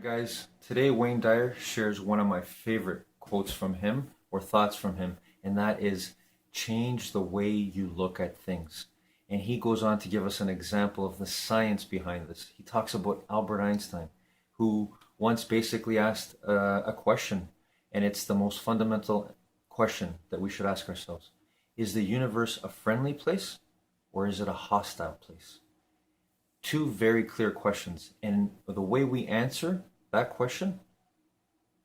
Guys, today Wayne Dyer shares one of my favorite quotes from him or thoughts from him, and that is change the way you look at things. And he goes on to give us an example of the science behind this. He talks about Albert Einstein, who once basically asked a question, and it's the most fundamental question that we should ask ourselves. Is the universe a friendly place or is it a hostile place? Two very clear questions, and the way we answer that question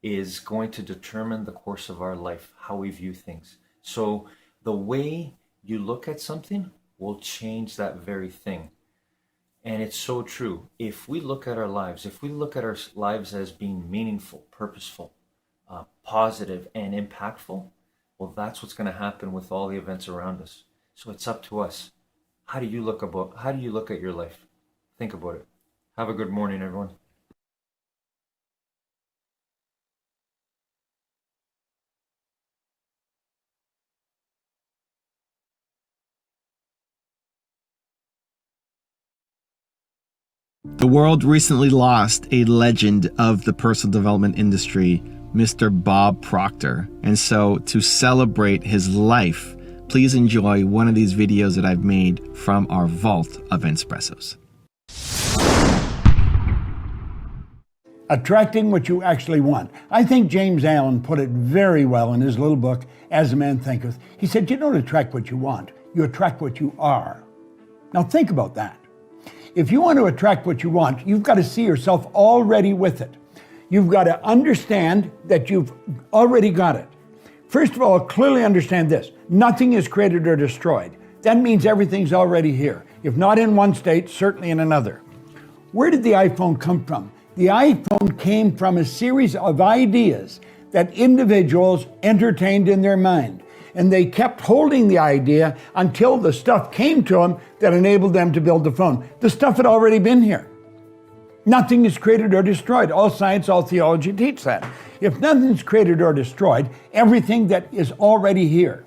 is going to determine the course of our life, how we view things. So the way you look at something will change that very thing. And it's so true. If we look at our lives, if we look at our lives as being meaningful, purposeful, positive, and impactful, well, that's what's going to happen with all the events around us. So it's up to us. How do you look at your life? Think about it. Have a good morning, everyone. The world recently lost a legend of the personal development industry, Mr. Bob Proctor. And so to celebrate his life, please enjoy one of these videos that I've made from our vault of Espressos. Attracting what you actually want. I think James Allen put it very well in his little book, As a Man Thinketh. He said, you don't attract what you want, you attract what you are. Now think about that. If you want to attract what you want, you've got to see yourself already with it. You've got to understand that you've already got it. First of all, clearly understand this. Nothing is created or destroyed. That means everything's already here. If not in one state, certainly in another. Where did the iPhone come from? The iPhone came from a series of ideas that individuals entertained in their mind. And they kept holding the idea until the stuff came to them that enabled them to build the phone. The stuff had already been here. Nothing is created or destroyed. All science, all theology teach that. If nothing's created or destroyed, everything that is already here.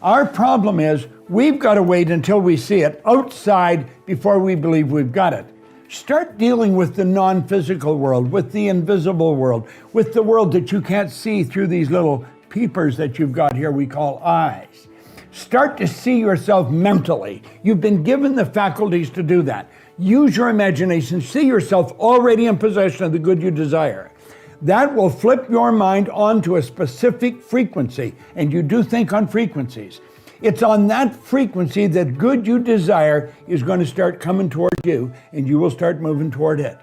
Our problem is we've got to wait until we see it outside before we believe we've got it. Start dealing with the non-physical world, with the invisible world, with the world that you can't see through these little peepers that you've got here we call eyes. Start to see yourself mentally. You've been given the faculties to do that. Use your imagination. See yourself already in possession of the good you desire. That will flip your mind onto a specific frequency, and you do think on frequencies. It's on that frequency that good you desire is going to start coming toward you, and you will start moving toward it.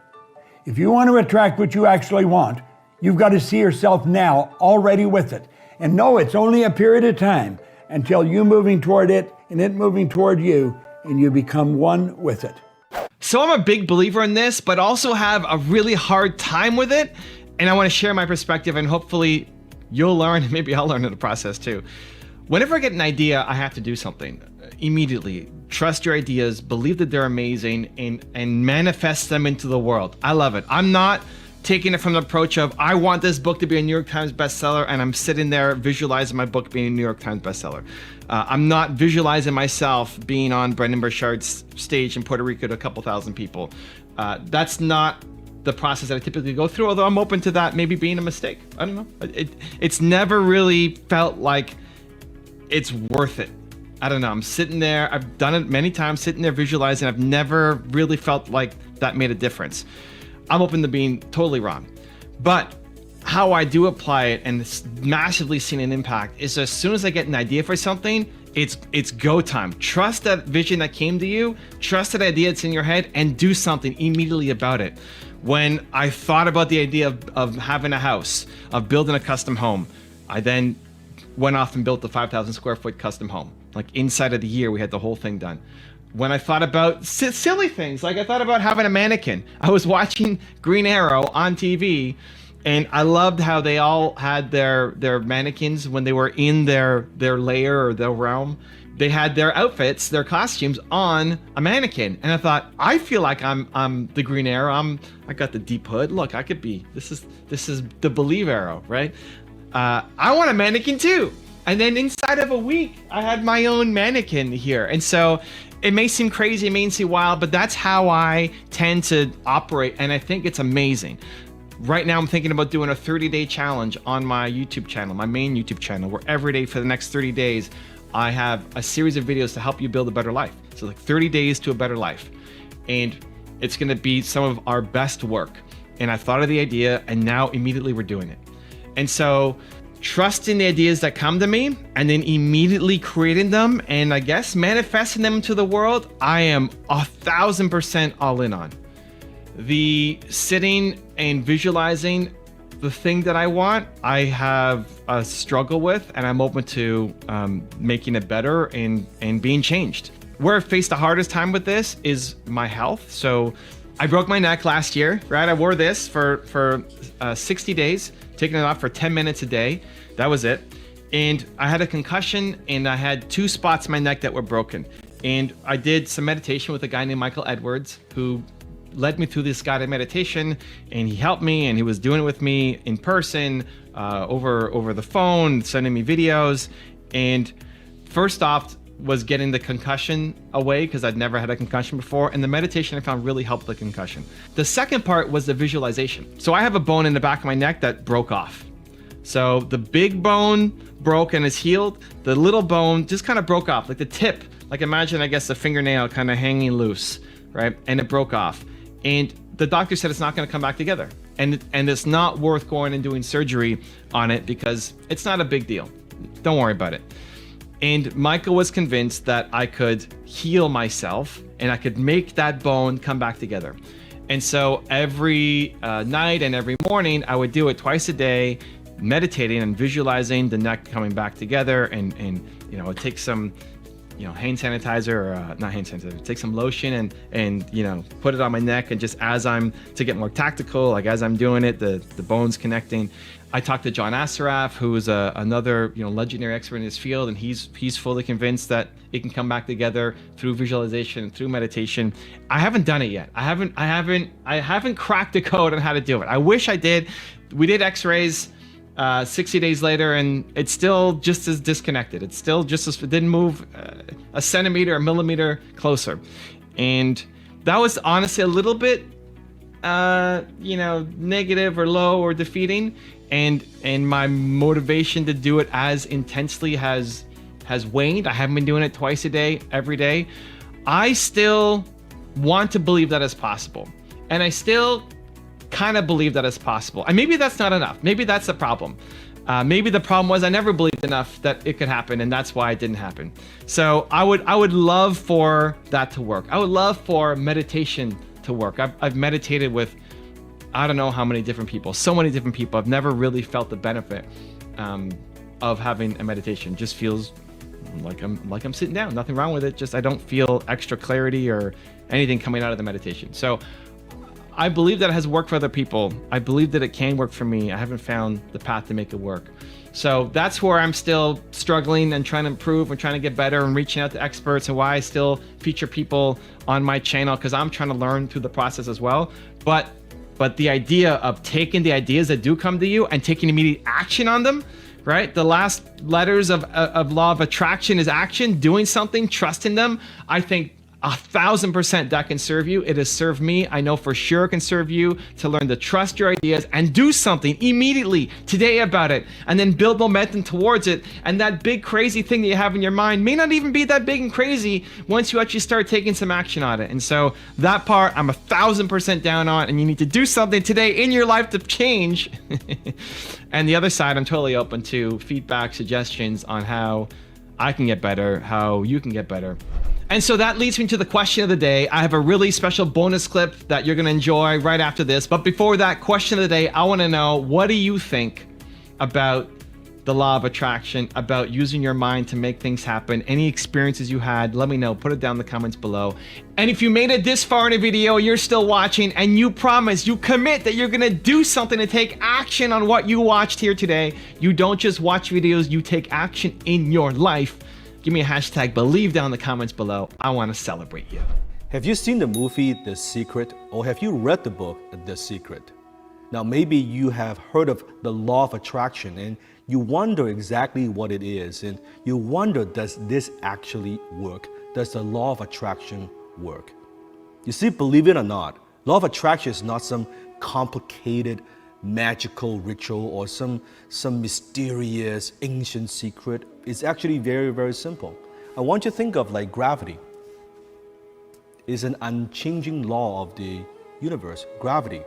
If you want to attract what you actually want, you've got to see yourself now already with it. And know it's only a period of time until you moving toward it and it moving toward you, and you become one with it. So I'm a big believer in this, but also have a really hard time with it. And I want to share my perspective, and hopefully you'll learn, and maybe I'll learn in the process too. Whenever I get an idea, I have to do something immediately. Trust your ideas, believe that they're amazing, and manifest them into the world. I love it. I'm not taking it from the approach of, I want this book to be a New York Times bestseller, and I'm sitting there visualizing my book being a New York Times bestseller. I'm not visualizing myself being on Brendan Burchard's stage in Puerto Rico to a couple thousand people. That's not the process that I typically go through, although I'm open to that maybe being a mistake. I don't know. It's never really felt like it's worth it. I don't know. I'm sitting there. I've done it many times, sitting there visualizing. I've never really felt like that made a difference. I'm open to being totally wrong. But how I do apply it, and it's massively seen an impact, is as soon as I get an idea for something, it's go time. Trust that vision that came to you, trust that idea that's in your head, and do something immediately about it. When I thought about the idea of having a house, of building a custom home, I then went off and built the 5,000 square foot custom home. Like inside of the year, we had the whole thing done. When I thought about silly things, like I thought about having a mannequin. I was watching Green Arrow on TV, and I loved how they all had their mannequins when they were in their lair or their realm. They had their outfits, their costumes on a mannequin, and I thought, I feel like I'm the Green Arrow. I got the deep hood. Look, I could be. This is the Believe Arrow, right? I want a mannequin too. And then inside of a week, I had my own mannequin here, and so. It may seem crazy, it may seem wild, but that's how I tend to operate, and I think it's amazing. Right now I'm thinking about doing a 30-day challenge on my YouTube channel, my main YouTube channel, where every day for the next 30 days, I have a series of videos to help you build a better life. So like 30 days to a better life. And it's gonna be some of our best work. And I thought of the idea and now immediately we're doing it. And so trusting the ideas that come to me and then immediately creating them and I guess manifesting them to the world, I am 1,000% all in on. The sitting and visualizing the thing that I want, I have a struggle with, and I'm open to making it better and being changed. Where I faced the hardest time with this is my health. So I broke my neck last year, right? I wore this for 60 days, taking it off for 10 minutes a day. That was it. And I had a concussion and I had 2 spots in my neck that were broken. And I did some meditation with a guy named Michael Edwards, who led me through this guided meditation, and he helped me, and he was doing it with me in person, over the phone, sending me videos. And first off was getting the concussion away, because I'd never had a concussion before, and the meditation I found really helped the concussion. The second part was the visualization. So I have a bone in the back of my neck that broke off. So the big bone broke and is healed. The little bone just kind of broke off, like the tip, like imagine, I guess, a fingernail kind of hanging loose, right? And it broke off. And the doctor said it's not going to come back together. And it's not worth going and doing surgery on it because it's not a big deal. Don't worry about it. And Michael was convinced that I could heal myself and I could make that bone come back together. And so every night and every morning, I would do it twice a day, meditating and visualizing the neck coming back together. And you know, it takes some, you know, hand sanitizer, or not hand sanitizer, take some lotion and you know, put it on my neck, and just as I'm, to get more tactical, like as I'm doing it, the bones connecting. I talked to John Assaraf, who is another, you know, legendary expert in his field, and he's fully convinced that it can come back together through visualization, through meditation. I haven't done it yet. I haven't cracked the code on how to do it. I wish I did. We did X-rays 60 days later, and it's still just as disconnected. It's still just as, it didn't move a centimeter, a millimeter closer. And that was honestly a little bit, you know, negative or low or defeating. And my motivation to do it as intensely has waned. I haven't been doing it twice a day, every day. I still want to believe that it's possible. And I still kind of believe that it's possible. And maybe that's not enough. Maybe that's the problem. Maybe the problem was I never believed enough that it could happen, and that's why it didn't happen. So I would love for that to work. I would love for meditation to work. I've meditated with I don't know how many different people, so many different people. I've never really felt the benefit of having a meditation. Just feels like I'm sitting down. Nothing wrong with it. Just I don't feel extra clarity or anything coming out of the meditation. So I believe that it has worked for other people. I believe that it can work for me. I haven't found the path to make it work. So that's where I'm still struggling and trying to improve and trying to get better and reaching out to experts, and why I still feature people on my channel, because I'm trying to learn through the process as well. But the idea of taking the ideas that do come to you and taking immediate action on them, right? The last letters of law of attraction is action, doing something, trusting them. I think 1,000% that can serve you. It has served me. I know for sure it can serve you, to learn to trust your ideas and do something immediately today about it, and then build momentum towards it. And that big crazy thing that you have in your mind may not even be that big and crazy once you actually start taking some action on it. And so that part I'm 1,000% down on, and you need to do something today in your life to change. And the other side, I'm totally open to feedback, suggestions on how I can get better, how you can get better. And so that leads me to the question of the day. I have a really special bonus clip that you're gonna enjoy right after this. But before that question of the day, I wanna know, what do you think about the law of attraction, about using your mind to make things happen? Any experiences you had, let me know, put it down in the comments below. And if you made it this far in a video, you're still watching, and you promise, you commit that you're gonna do something to take action on what you watched here today. You don't just watch videos, you take action in your life. Give me a hashtag believe down in the comments below. I want to celebrate you. Have you seen the movie The Secret, or have you read the book The Secret? Now maybe you have heard of the law of attraction and you wonder exactly what it is, and you wonder, does this actually work? Does the law of attraction work? You see, believe it or not, law of attraction is not some complicated magical ritual or some mysterious ancient secret. It's actually very, very simple. I want you to think of like gravity. It's an unchanging law of the universe, gravity.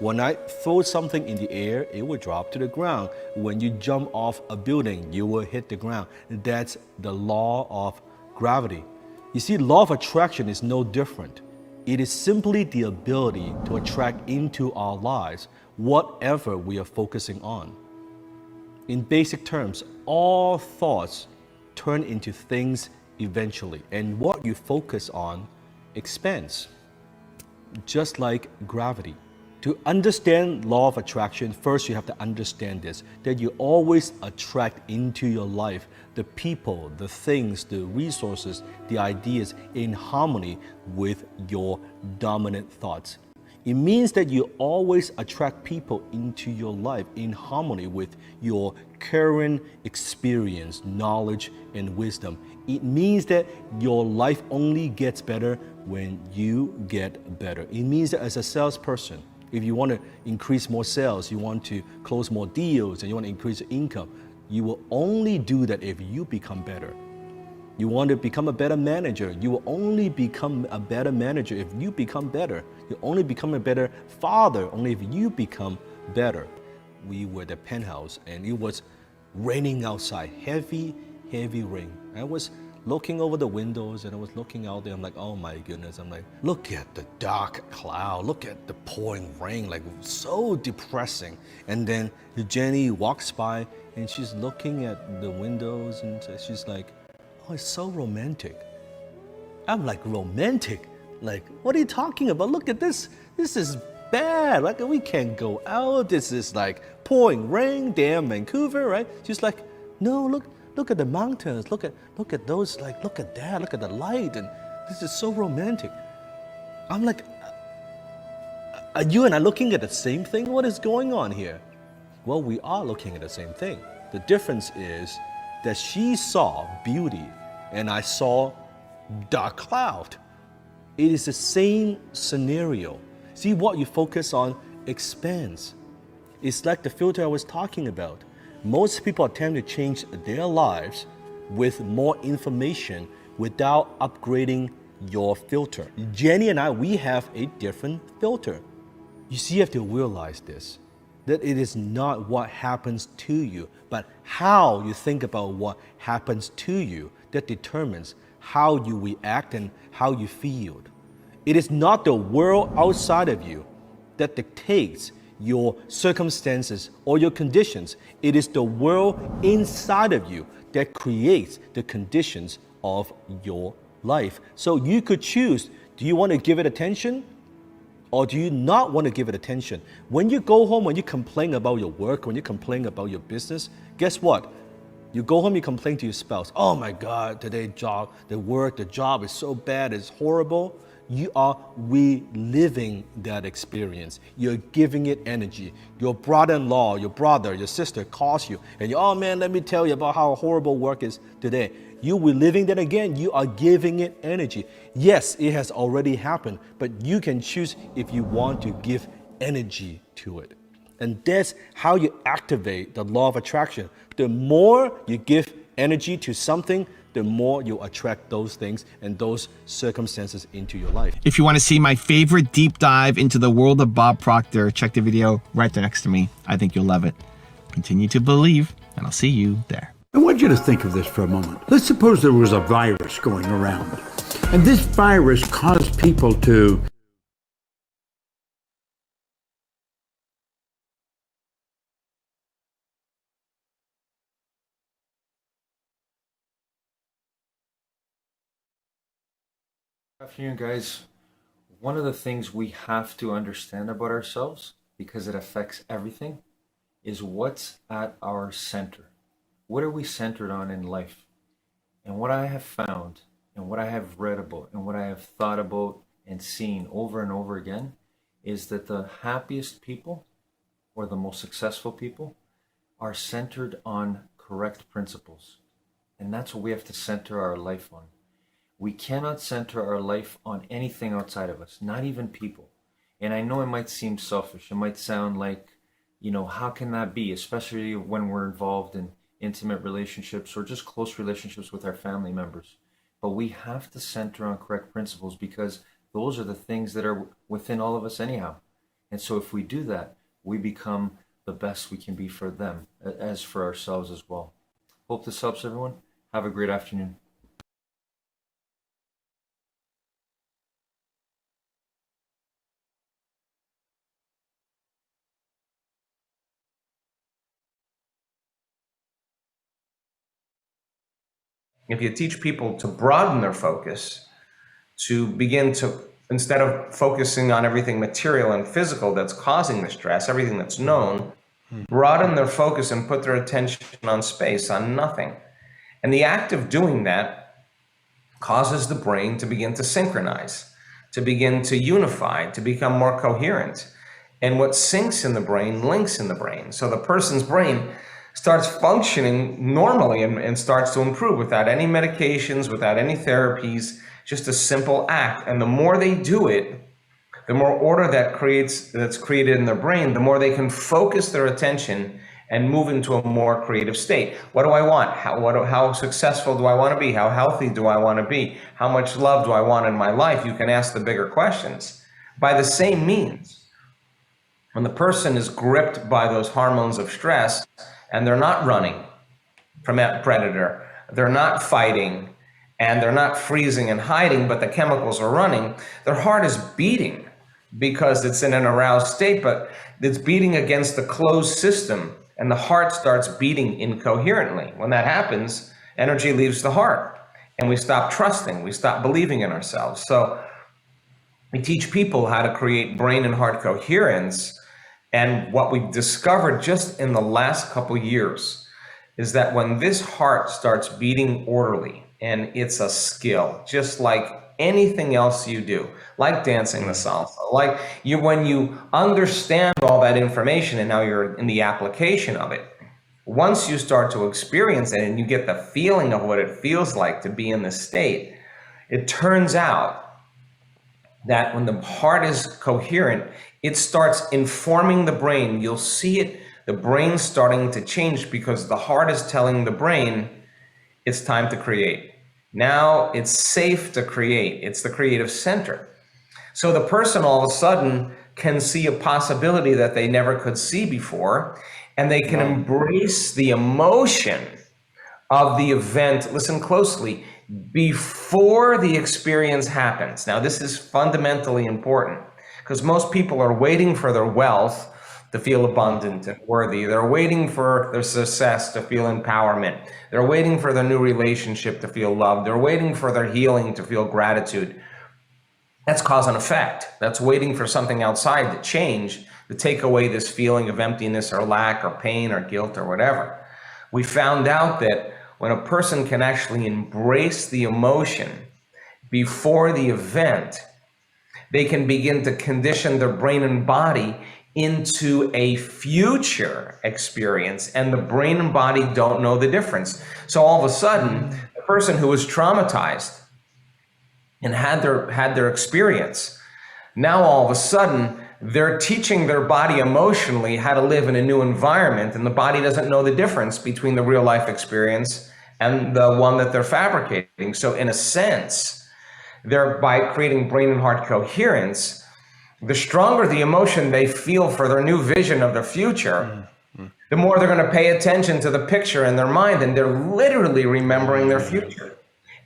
When I throw something in the air, it will drop to the ground. When you jump off a building, you will hit the ground. That's the law of gravity. You see, law of attraction is no different. It is simply the ability to attract into our lives whatever we are focusing on. In basic terms, all thoughts turn into things eventually, and what you focus on expands, just like gravity. To understand law of attraction, first you have to understand this, that you always attract into your life the people, the things, the resources, the ideas in harmony with your dominant thoughts. It means that you always attract people into your life in harmony with your current experience, knowledge, and wisdom. It means that your life only gets better when you get better. It means that as a salesperson, if you want to increase more sales, you want to close more deals, and you want to increase your income, you will only do that if you become better. You want to become a better manager, you will only become a better manager if you become better. You only become a better father only if you become better. We were at the penthouse and it was raining outside, heavy, heavy rain. I was looking over the windows and I was looking out there. I'm like, oh my goodness. I'm like, look at the dark cloud. Look at the pouring rain, like so depressing. And then Jenny walks by and she's looking at the windows and she's like, oh, it's so romantic. I'm like, romantic? Like, what are you talking about? Look at this. This is bad. Like, we can't go out. This is like pouring rain, damn Vancouver, right? She's like, no, look at the mountains. Look at those, like, look at that. Look at the light. And this is so romantic. I'm like, are you and I looking at the same thing? What is going on here? Well, we are looking at the same thing. The difference is that she saw beauty and I saw dark cloud. It is the same scenario. See, what you focus on expands. It's like the filter I was talking about. Most people attempt to change their lives with more information without upgrading your filter. Jenny and I, we have a different filter. You see, you have to realize this, that it is not what happens to you, but how you think about what happens to you that determines how you react and how you feel. It is not the world outside of you that dictates your circumstances or your conditions. It is the world inside of you that creates the conditions of your life. So you could choose, do you want to give it attention or do you not want to give it attention? When you go home, when you complain about your work, when you complain about your business, guess what? You go home, you complain to your spouse. Oh my God, today the job is so bad, it's horrible. You are reliving that experience. You're giving it energy. Your brother-in-law, your brother, your sister calls you and you, oh man, let me tell you about how horrible work is today. You reliving that again, you are giving it energy. Yes, it has already happened, but you can choose if you want to give energy to it. And that's how you activate the law of attraction. The more you give energy to something, the more you attract those things and those circumstances into your life. If you want to see my favorite deep dive into the world of Bob Proctor, check the video right there next to me. I think you'll love it. Continue to believe, and I'll see you there. I want you to think of this for a moment. Let's suppose there was a virus going around, and this virus caused people to Good afternoon, guys. One of the things we have to understand about ourselves, because it affects everything, is what's at our center. What are we centered on in life? And what I have found, and what I have read about, and what I have thought about and seen over and over again, is that the happiest people, or the most successful people, are centered on correct principles. And that's what we have to center our life on. We cannot center our life on anything outside of us, not even people. And I know it might seem selfish. It might sound like How can that be, especially when we're involved in intimate relationships or just close relationships with our family members? But we have to center on correct principles because those are the things that are within all of us anyhow. And so if we do that, we become the best we can be for them as for ourselves as well. Hope this helps everyone. Have a great afternoon. If you teach people to broaden their focus, to begin to, instead of focusing on everything material and physical that's causing the stress, everything that's known, broaden their focus and put their attention on space, on nothing. And the act of doing that causes the brain to begin to synchronize, to begin to unify, to become more coherent. And what syncs in the brain links in the brain. So the person's brain starts functioning normally and starts to improve without any medications, without any therapies, just a simple act. And the more they do it, the more order that's created in their brain, the more they can focus their attention and move into a more creative state. What do I want? How successful do I want to be? How healthy do I want to be? How much love do I want in my life? You can ask the bigger questions. By the same means, when the person is gripped by those hormones of stress and they're not running from that predator, they're not fighting, and they're not freezing and hiding, but the chemicals are running, their heart is beating because it's in an aroused state, but it's beating against the closed system, and the heart starts beating incoherently. When that happens, energy leaves the heart, and we stop trusting, we stop believing in ourselves. So we teach people how to create brain and heart coherence, and what we've discovered just in the last couple years is that when this heart starts beating orderly, and it's a skill, just like anything else you do, like dancing the salsa, like when you understand all that information and now you're in the application of it, once you start to experience it and you get the feeling of what it feels like to be in this state, it turns out that when the heart is coherent, it starts informing the brain. You'll see it, the brain starting to change because the heart is telling the brain, it's time to create. Now it's safe to create. It's the creative center. So the person all of a sudden can see a possibility that they never could see before, and they can embrace the emotion of the event, listen closely, before the experience happens. Now this is fundamentally important because most people are waiting for their wealth to feel abundant and worthy. They're waiting for their success to feel empowerment. They're waiting for their new relationship to feel loved. They're waiting for their healing to feel gratitude. That's cause and effect. That's waiting for something outside to change, to take away this feeling of emptiness or lack or pain or guilt or whatever. We found out that when a person can actually embrace the emotion before the event, they can begin to condition their brain and body into a future experience, and the brain and body don't know the difference. So all of a sudden, the person who was traumatized and had their experience, now all of a sudden they're teaching their body emotionally how to live in a new environment, and the body doesn't know the difference between the real life experience and the one that they're fabricating. So in a sense, by creating brain and heart coherence, the stronger the emotion they feel for their new vision of the future, the more they're going to pay attention to the picture in their mind, and they're literally remembering their future.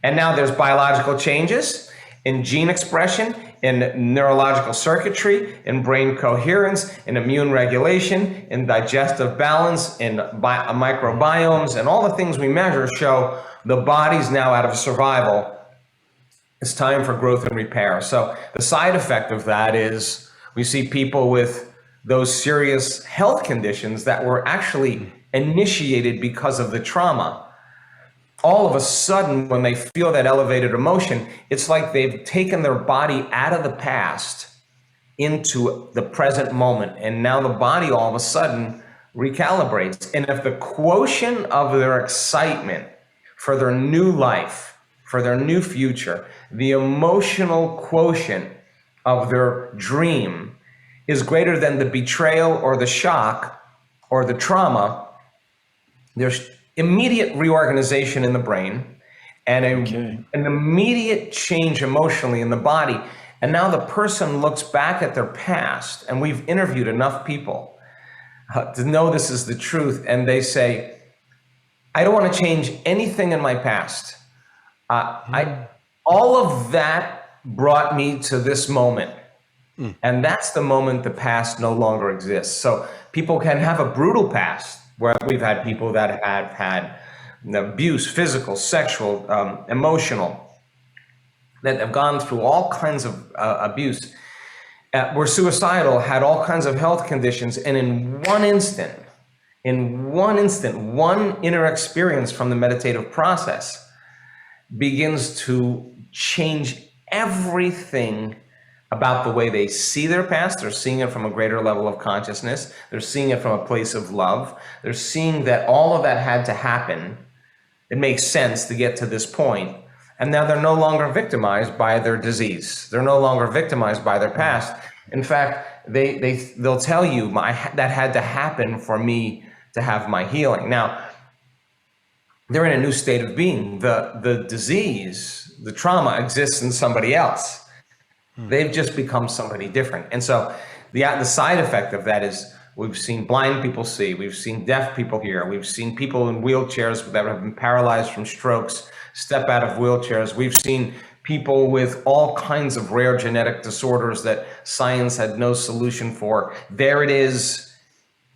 And now there's biological changes in gene expression, in neurological circuitry, in brain coherence, in immune regulation, in digestive balance, in microbiomes, and all the things we measure show the body's now out of survival. It's time for growth and repair. So the side effect of that is we see people with those serious health conditions that were actually initiated because of the trauma. All of a sudden, when they feel that elevated emotion, it's like they've taken their body out of the past into the present moment. And now the body all of a sudden recalibrates. And if the quotient of their excitement for their new life, for their new future, the emotional quotient of their dream is greater than the betrayal or the shock, or the trauma, there's immediate reorganization in the brain and an immediate change emotionally in the body. And now the person looks back at their past, and we've interviewed enough people to know this is the truth, and they say, I don't want to change anything in my past. All of that brought me to this moment. And that's the moment the past no longer exists. So people can have a brutal past, where we've had people that have had abuse, physical, sexual, emotional, that have gone through all kinds of abuse, were suicidal, had all kinds of health conditions, and in one instant, one inner experience from the meditative process begins to change everything about the way they see their past. They're seeing it from a greater level of consciousness. They're seeing it from a place of love. They're seeing that all of that had to happen. It makes sense to get to this point. And now they're no longer victimized by their disease. They're no longer victimized by their past. In fact, they'll tell you, that had to happen for me to have my healing. Now, they're in a new state of being. The disease, the trauma exists in somebody else. They've just become somebody different. And so the side effect of that is, we've seen blind people see, we've seen deaf people hear, we've seen people in wheelchairs that have been paralyzed from strokes step out of wheelchairs. We've seen people with all kinds of rare genetic disorders that science had no solution for. There it is,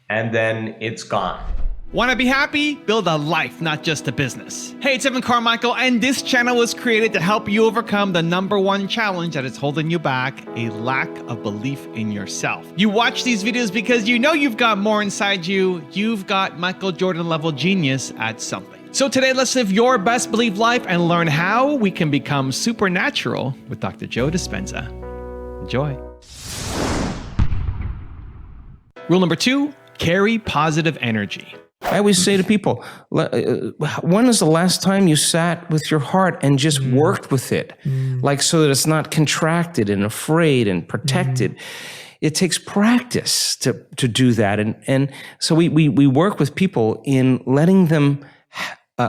and then it's gone. Want to be happy? Build a life, not just a business. Hey, it's Evan Carmichael, and this channel was created to help you overcome the #1 challenge that is holding you back, a lack of belief in yourself. You watch these videos because you know you've got more inside you. You've got Michael Jordan level genius at something. So today, let's live your best belief life and learn how we can become supernatural with Dr. Joe Dispenza. Enjoy. Rule number 2, carry positive energy. I always say to people, when is the last time you sat with your heart and just worked with it? Like, so that it's not contracted and afraid and protected. It takes practice to do that. And so we work with people in letting them,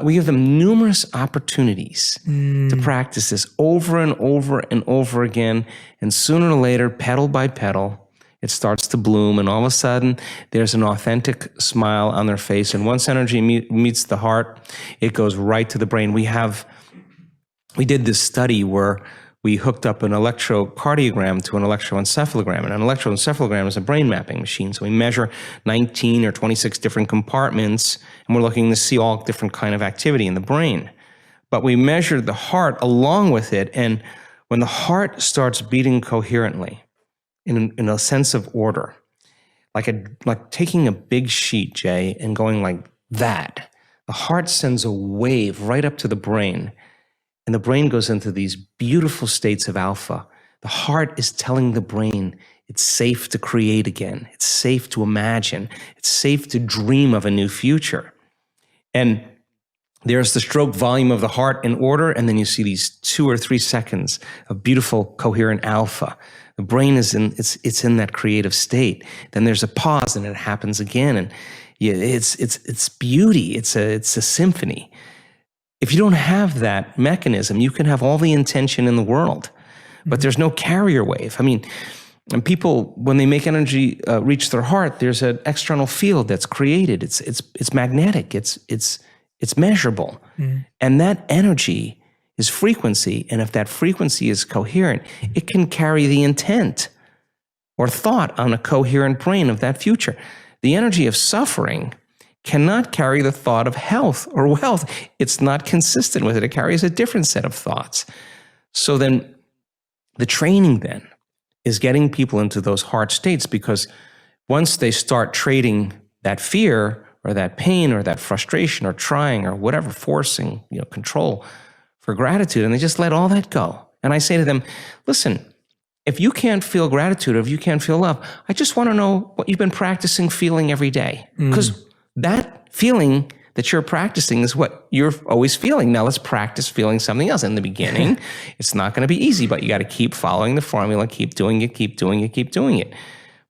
we give them numerous opportunities to practice this over and over and over again. And sooner or later, petal by petal, it starts to bloom, and all of a sudden, there's an authentic smile on their face. And once energy meets the heart, it goes right to the brain. We did this study where we hooked up an electrocardiogram to an electroencephalogram. And an electroencephalogram is a brain mapping machine. So we measure 19 or 26 different compartments, and we're looking to see all different kind of activity in the brain. But we measured the heart along with it, and when the heart starts beating coherently, in a sense of order, like taking a big sheet, Jay, and going like that, the heart sends a wave right up to the brain, and the brain goes into these beautiful states of alpha. The heart is telling the brain it's safe to create again. It's safe to imagine. It's safe to dream of a new future. And there's the stroke volume of the heart in order, and then you see these 2 or 3 seconds of beautiful, coherent alpha. The brain is it's in that creative state. Then there's a pause, and it happens again, and it's beauty. It's a symphony. If you don't have that mechanism, you can have all the intention in the world, but there's no carrier wave. I mean, and people, when they make energy reach their heart, there's an external field that's created. It's magnetic. It's measurable, and that energy is frequency. And if that frequency is coherent, it can carry the intent or thought on a coherent brain of that future. The energy of suffering cannot carry the thought of health or wealth. It's not consistent with it. It carries a different set of thoughts. So then the training then is getting people into those heart states, because once they start trading that fear or that pain or that frustration or trying or whatever, forcing, control for gratitude, and they just let all that go. And I say to them, listen, if you can't feel gratitude, or if you can't feel love, I just want to know what you've been practicing feeling every day. Because that feeling that you're practicing is what you're always feeling. Now let's practice feeling something else. In the beginning, it's not going to be easy, but you got to keep following the formula, keep doing it, keep doing it, keep doing it.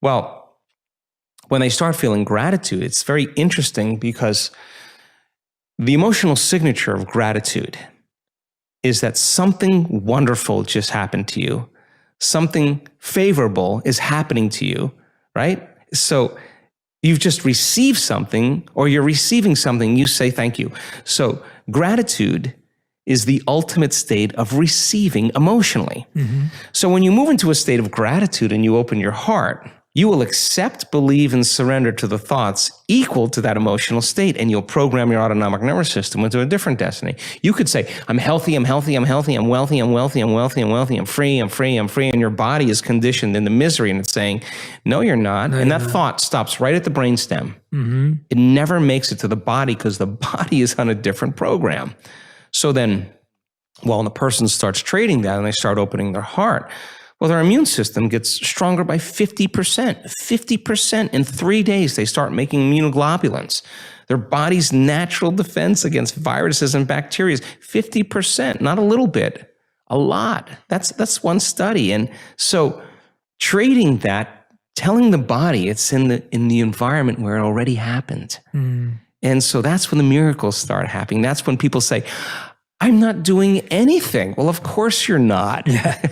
Well, when they start feeling gratitude, it's very interesting because the emotional signature of gratitude is that something wonderful just happened to you. Something favorable is happening to you, right? So you've just received something, or you're receiving something, you say thank you. So gratitude is the ultimate state of receiving emotionally. So when you move into a state of gratitude and you open your heart, you will accept, believe, and surrender to the thoughts equal to that emotional state, and you'll program your autonomic nervous system into a different destiny. You could say, I'm healthy, I'm healthy, I'm healthy, I'm wealthy, I'm wealthy, I'm wealthy, I'm wealthy, I'm free, I'm free, I'm free, and your body is conditioned into misery, and it's saying, no, you're not. And that thought stops right at the brainstem. It never makes it to the body because the body is on a different program. So then, when the person starts trading that and they start opening their heart, well, their immune system gets stronger by 50%. 50% in 3 days, they start making immunoglobulins. Their body's natural defense against viruses and bacteria is 50%, not a little bit, a lot. That's one study. And so trading that, telling the body it's in the environment where it already happened. And so that's when the miracles start happening. That's when people say, I'm not doing anything. Well, of course you're not.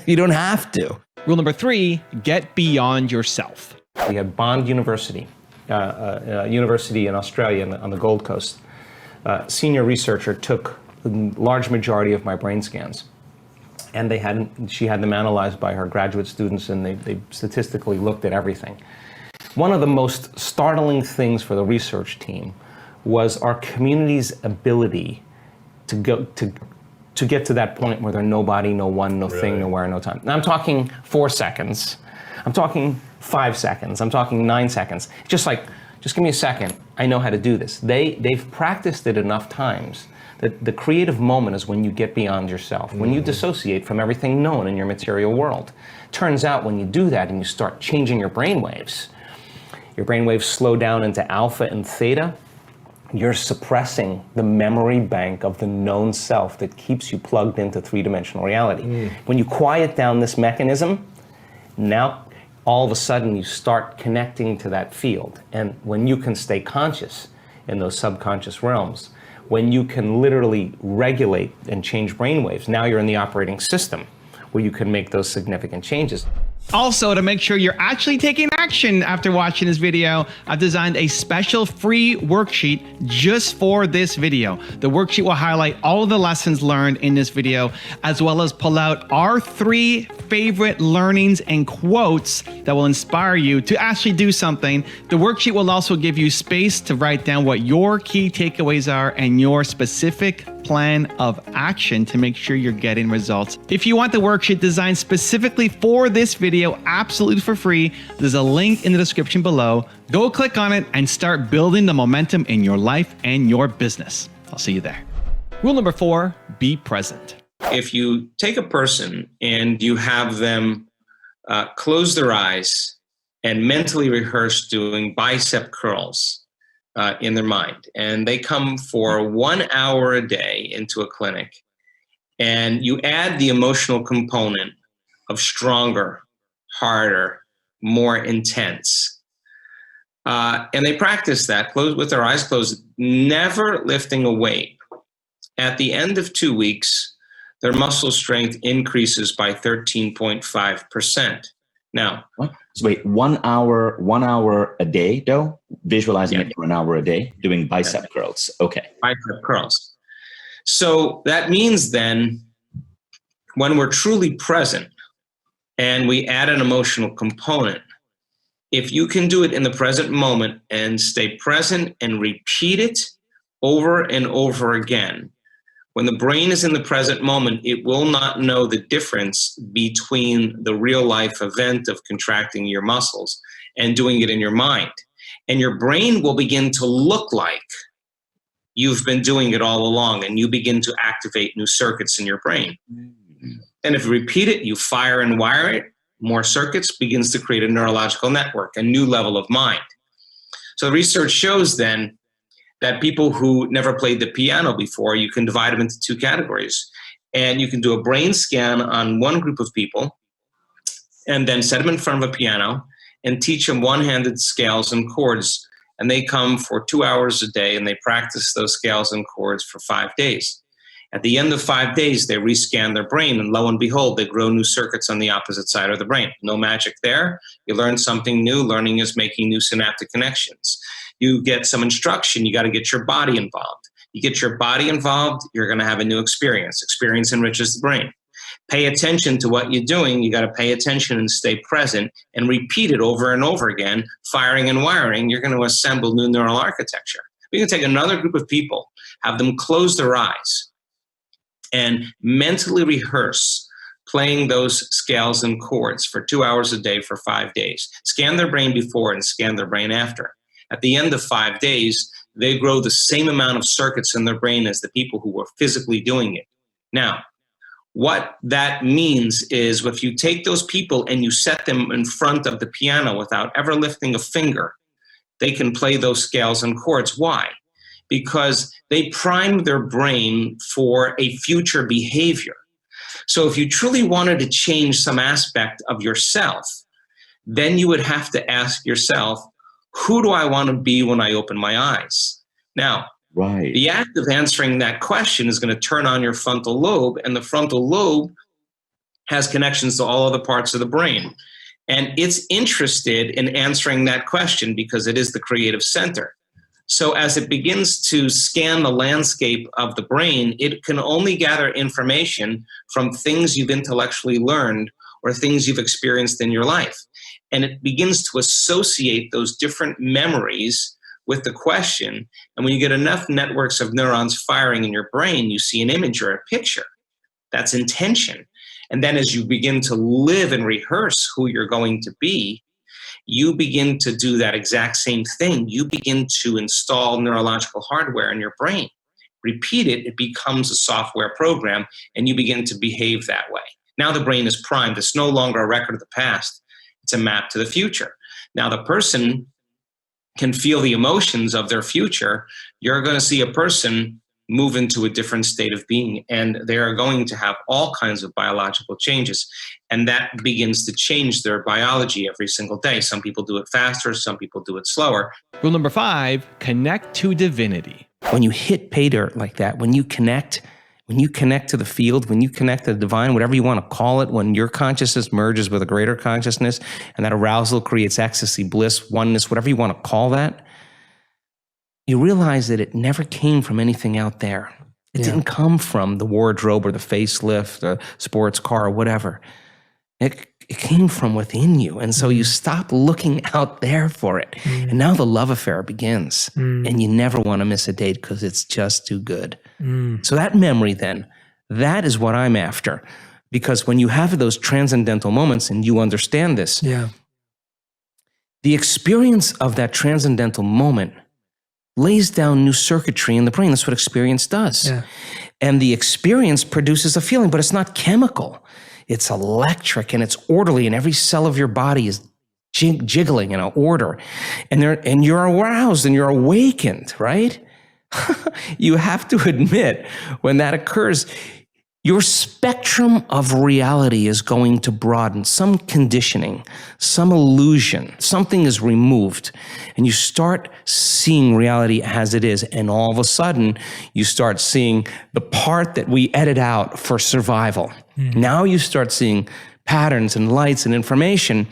You don't have to. Rule number 3, get beyond yourself. We had Bond University, university in Australia on the Gold Coast. Senior researcher took the large majority of my brain scans, and she had them analyzed by her graduate students, and they statistically looked at everything. One of the most startling things for the research team was our community's ability to get to that point where there's nobody, no one, no thing, nowhere, no time. Now I'm talking 4 seconds. I'm talking 5 seconds. I'm talking 9 seconds. Just give me a second. I know how to do this. They've practiced it enough times that the creative moment is when you get beyond yourself, when you dissociate from everything known in your material world. Turns out when you do that and you start changing your brainwaves slow down into alpha and theta. You're suppressing the memory bank of the known self that keeps you plugged into three-dimensional reality. When you quiet down this mechanism, now all of a sudden you start connecting to that field. And when you can stay conscious in those subconscious realms, when you can literally regulate and change brainwaves, now you're in the operating system where you can make those significant changes. Also, to make sure you're actually taking action after watching this video, I've designed a special free worksheet just for this video. The worksheet will highlight all of the lessons learned in this video, as well as pull out our 3 favorite learnings and quotes that will inspire you to actually do something. The worksheet will also give you space to write down what your key takeaways are and your specific plan of action to make sure you're getting results. If you want the worksheet designed specifically for this video, absolutely for free, there's a link in the description below. Go click on it and start building the momentum in your life and your business. I'll see you there. Rule number 4, be present. If you take a person and you have them close their eyes and mentally rehearse doing bicep curls in their mind, and they come for 1 hour a day into a clinic, and you add the emotional component of stronger, harder, more intense. And they practice that with their eyes closed, never lifting a weight. At the end of 2 weeks, their muscle strength increases by 13.5%. Now, what? So wait, 1 hour a day though? Visualizing it for an hour a day, doing bicep curls. Okay. Bicep curls. So that means then when we're truly present, and we add an emotional component, if you can do it in the present moment and stay present and repeat it over and over again, when the brain is in the present moment, it will not know the difference between the real life event of contracting your muscles and doing it in your mind. And your brain will begin to look like you've been doing it all along, and you begin to activate new circuits in your brain. And if you repeat it, you fire and wire it, more circuits, begins to create a neurological network, a new level of mind. So the research shows then that people who never played the piano before, you can divide them into 2 categories. And you can do a brain scan on one group of people and then set them in front of a piano and teach them one-handed scales and chords. And they come for 2 hours a day and they practice those scales and chords for 5 days. At the end of 5 days, they rescan their brain, and lo and behold, they grow new circuits on the opposite side of the brain. No magic there. You learn something new. Learning is making new synaptic connections. You get some instruction. You got to get your body involved. You get your body involved, you're going to have a new experience. Experience enriches the brain. Pay attention to what you're doing. You got to pay attention and stay present and repeat it over and over again, firing and wiring. You're going to assemble new neural architecture. We can take another group of people, have them close their eyes, and mentally rehearse playing those scales and chords for 2 hours a day for 5 days. Scan their brain before and scan their brain after. At the end of 5 days, they grow the same amount of circuits in their brain as the people who were physically doing it. Now, what that means is if you take those people and you set them in front of the piano without ever lifting a finger, they can play those scales and chords. Why? Because they prime their brain for a future behavior. So if you truly wanted to change some aspect of yourself, then you would have to ask yourself, who do I want to be when I open my eyes? Now, Right. the act of answering that question is going to turn on your frontal lobe, and the frontal lobe has connections to all other parts of the brain. And it's interested in answering that question because it is the creative center. So as it begins to scan the landscape of the brain, it can only gather information from things you've intellectually learned or things you've experienced in your life. And it begins to associate those different memories with the question. And when you get enough networks of neurons firing in your brain, you see an image or a picture. That's intention. And then as you begin to live and rehearse who you're going to be, you begin to do that exact same thing. You begin to install neurological hardware in your brain. Repeat it, it becomes a software program, and you begin to behave that way. Now the brain is primed. It's no longer a record of the past. It's a map to the future. Now the person can feel the emotions of their future. You're going to see a person move into a different state of being, and they are going to have all kinds of biological changes, and that begins to change their biology every single day. Some people do it faster, some people do it slower. Rule number 5, connect to divinity. When you hit pay dirt like that, when you connect to the field, when you connect to the divine, whatever you want to call it, when your consciousness merges with a greater consciousness and that arousal creates ecstasy, bliss, oneness, whatever you want to call that, you realize that it never came from anything out there. It didn't come from the wardrobe or the facelift, the sports car or whatever. It came from within you. And so you stop looking out there for it. And now the love affair begins. And you never want to miss a date because it's just too good. So that memory then, that is what I'm after. Because when you have those transcendental moments and you understand this, the experience of that transcendental moment lays down new circuitry in the brain. That's what experience does. And the experience produces a feeling, but it's not chemical. It's electric and it's orderly, and every cell of your body is jiggling in an order. And you're aroused and you're awakened, right? You have to admit, when that occurs, your spectrum of reality is going to broaden. Some conditioning, some illusion, something is removed, and you start seeing reality as it is. And all of a sudden, you start seeing the part that we edit out for survival. Now you start seeing patterns and lights and information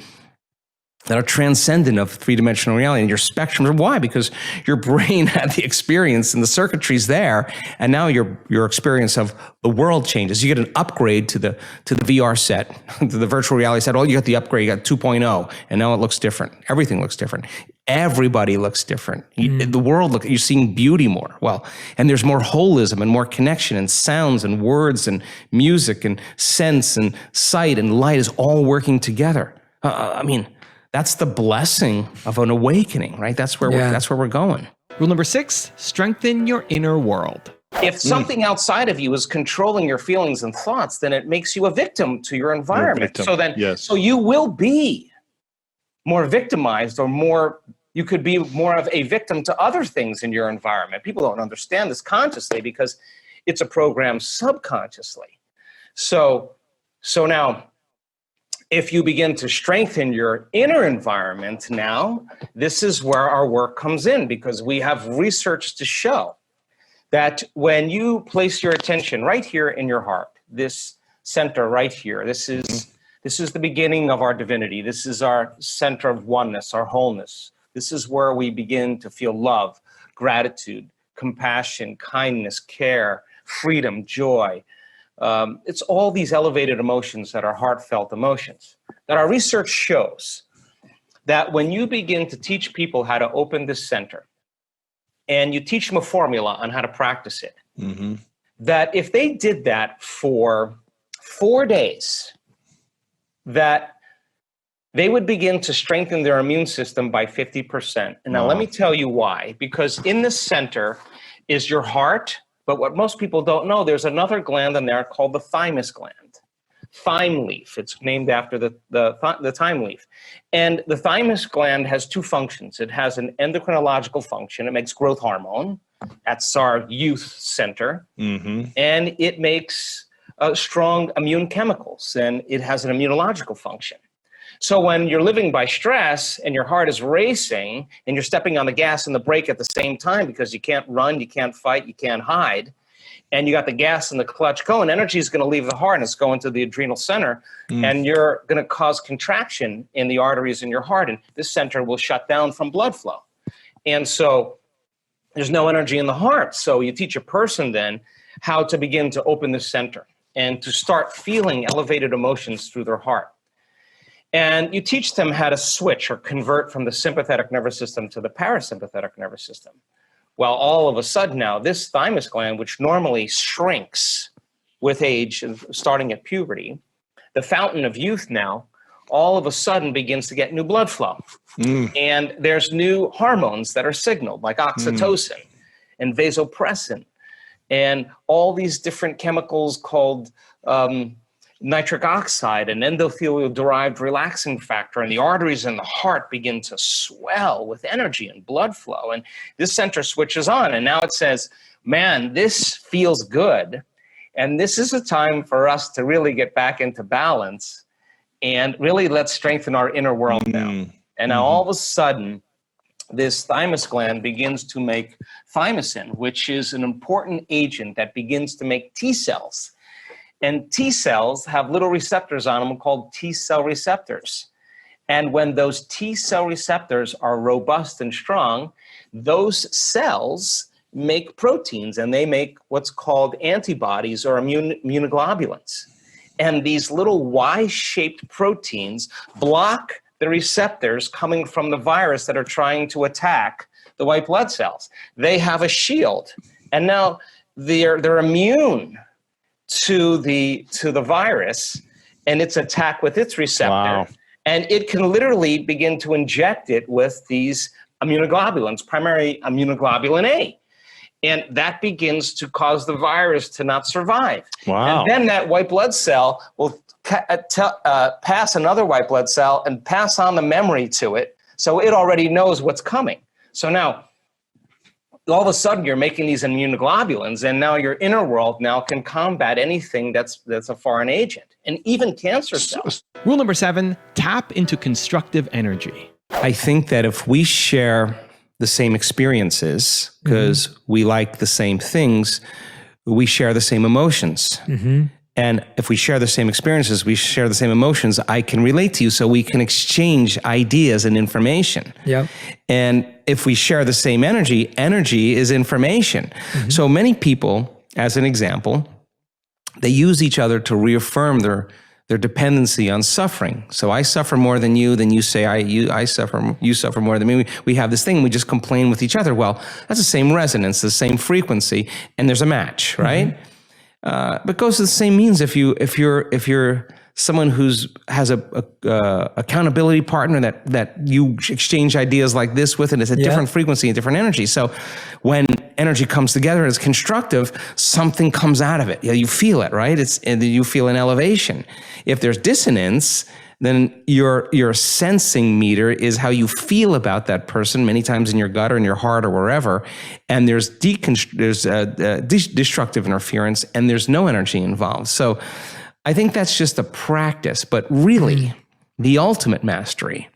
that are transcendent of three-dimensional reality and your spectrum. Why? Because your brain had the experience and the circuitry's there, and now your experience of the world changes. You get an upgrade to the VR set, to the virtual reality set. Oh, you got the upgrade, you got 2.0, and now it looks different. Everything looks different. Everybody looks different. The world, you're seeing beauty more. Well, and there's more holism and more connection, and sounds and words and music and sense and sight and light is all working together. That's the blessing of an awakening, right? That's where we're going. Rule number 6, strengthen your inner world. If something outside of you is controlling your feelings and thoughts, then it makes you a victim to your environment. So you will be more victimized, or you could be more of a victim to other things in your environment. People don't understand this consciously because it's a program subconsciously. So now, if you begin to strengthen your inner environment now, this is where our work comes in, because we have research to show that when you place your attention right here in your heart, this center right here, this is the beginning of our divinity. This is our center of oneness, our wholeness. This is where we begin to feel love, gratitude, compassion, kindness, care, freedom, joy. It's all these elevated emotions that are heartfelt emotions. That our research shows that when you begin to teach people how to open this center, and you teach them a formula on how to practice it, that if they did that for 4 days, that they would begin to strengthen their immune system by 50%. And now let me tell you why. Because in the center is your heart, but what most people don't know, there's another gland in there called the thymus gland. Thyme leaf. It's named after the thyme leaf. And the thymus gland has two functions. It has an endocrinological function. It makes growth hormone. That's our youth center. And it makes strong immune chemicals, and it has an immunological function. So when you're living by stress and your heart is racing and you're stepping on the gas and the brake at the same time because you can't run, you can't fight, you can't hide, and you got the gas and the clutch going, energy is going to leave the heart and it's going to the adrenal center, and you're going to cause contraction in the arteries in your heart, and this center will shut down from blood flow. And so there's no energy in the heart. So you teach a person then how to begin to open the center and to start feeling elevated emotions through their heart. And you teach them how to switch or convert from the sympathetic nervous system to the parasympathetic nervous system. Well, all of a sudden now, this thymus gland, which normally shrinks with age, starting at puberty, the fountain of youth now, all of a sudden begins to get new blood flow. And there's new hormones that are signaled, like oxytocin and vasopressin, and all these different chemicals called nitric oxide and endothelial-derived relaxing factor, and the arteries in the heart begin to swell with energy and blood flow. And this center switches on, and now it says, man, this feels good, and this is a time for us to really get back into balance, and really let's strengthen our inner world now. And now all of a sudden, this thymus gland begins to make thymosin, which is an important agent that begins to make T cells. And T cells have little receptors on them called T cell receptors. And when those T cell receptors are robust and strong, those cells make proteins, and they make what's called antibodies or immunoglobulins. And these little Y-shaped proteins block the receptors coming from the virus that are trying to attack the white blood cells. They have a shield, and now they're immune to the virus and its attack with its receptor, and it can literally begin to inject it with these immunoglobulins, primary immunoglobulin A, and that begins to cause the virus to not survive. And then that white blood cell will pass another white blood cell and pass on the memory to it, so it already knows what's coming. So now all of a sudden you're making these immunoglobulins, and now your inner world now can combat anything that's a foreign agent, and even cancer cells. Rule number 7, tap into constructive energy. I think that if we share the same experiences, because we like the same things, we share the same emotions. And if we share the same experiences, we share the same emotions, I can relate to you, so we can exchange ideas and information. And if we share the same energy, energy is information. So many people, as an example, they use each other to reaffirm their dependency on suffering. So I suffer more than you say I suffer, you suffer more than me. We have this thing, we just complain with each other. Well, that's the same resonance, the same frequency, and there's a match, right? But it goes to the same means if you're someone has a accountability partner that you exchange ideas like this with, and it's a different frequency, a different energy. So when energy comes together, it's constructive, something comes out of it. You feel it, right? And you feel an elevation. If there's dissonance, then your sensing meter is how you feel about that person, many times in your gut or in your heart or wherever, and there's destructive interference, and there's no energy involved. So I think that's just a practice, but really the ultimate mastery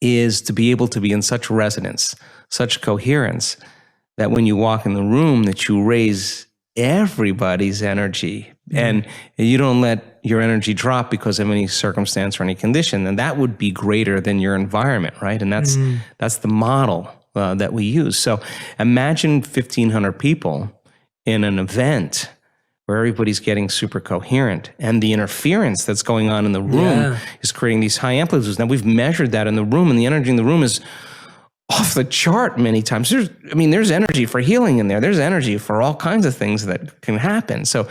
is to be able to be in such resonance, such coherence, that when you walk in the room, that you raise everybody's energy and you don't let your energy drop because of any circumstance or any condition. And that would be greater than your environment, right? And that's the model that we use. So imagine 1,500 people in an event where everybody's getting super coherent, and the interference that's going on in the room is creating these high amplitudes. Now we've measured that in the room, and the energy in the room is off the chart many times. There's energy for healing in there. There's energy for all kinds of things that can happen. So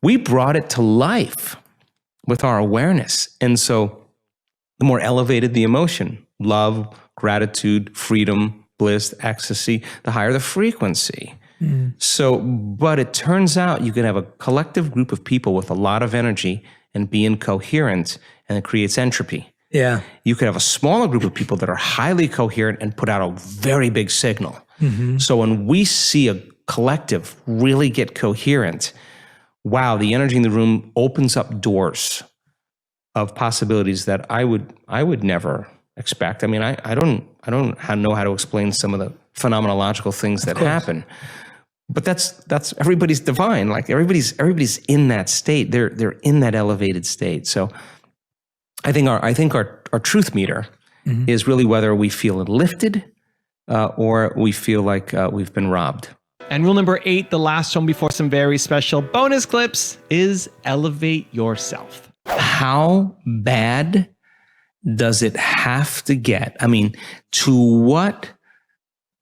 we brought it to life with our awareness. And so the more elevated the emotion, love, gratitude, freedom, bliss, ecstasy, the higher the frequency. So, but it turns out you can have a collective group of people with a lot of energy and be incoherent, and it creates entropy. Yeah. You could have a smaller group of people that are highly coherent and put out a very big signal. So when we see a collective really get coherent, wow, the energy in the room opens up doors of possibilities that I would never expect. I mean, I don't know how to explain some of the phenomenological things that happen. But that's everybody's divine. Like everybody's in that state. They're in that elevated state. So I think our truth meter is really whether we feel lifted or we feel like we've been robbed. And rule number 8, the last one before some very special bonus clips, is elevate yourself. How bad does it have to get? I mean, to what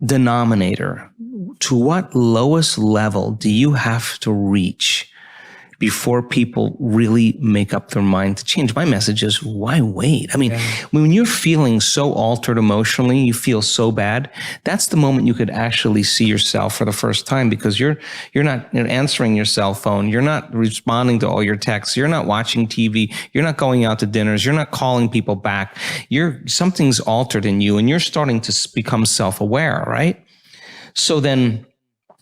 denominator, to what lowest level do you have to reach before people really make up their mind to change? My message is, why wait? I mean, when you're feeling so altered emotionally, you feel so bad, that's the moment you could actually see yourself for the first time, because you're not answering your cell phone, you're not responding to all your texts, you're not watching TV, you're not going out to dinners, you're not calling people back. Something's altered in you, and you're starting to become self-aware, right? So then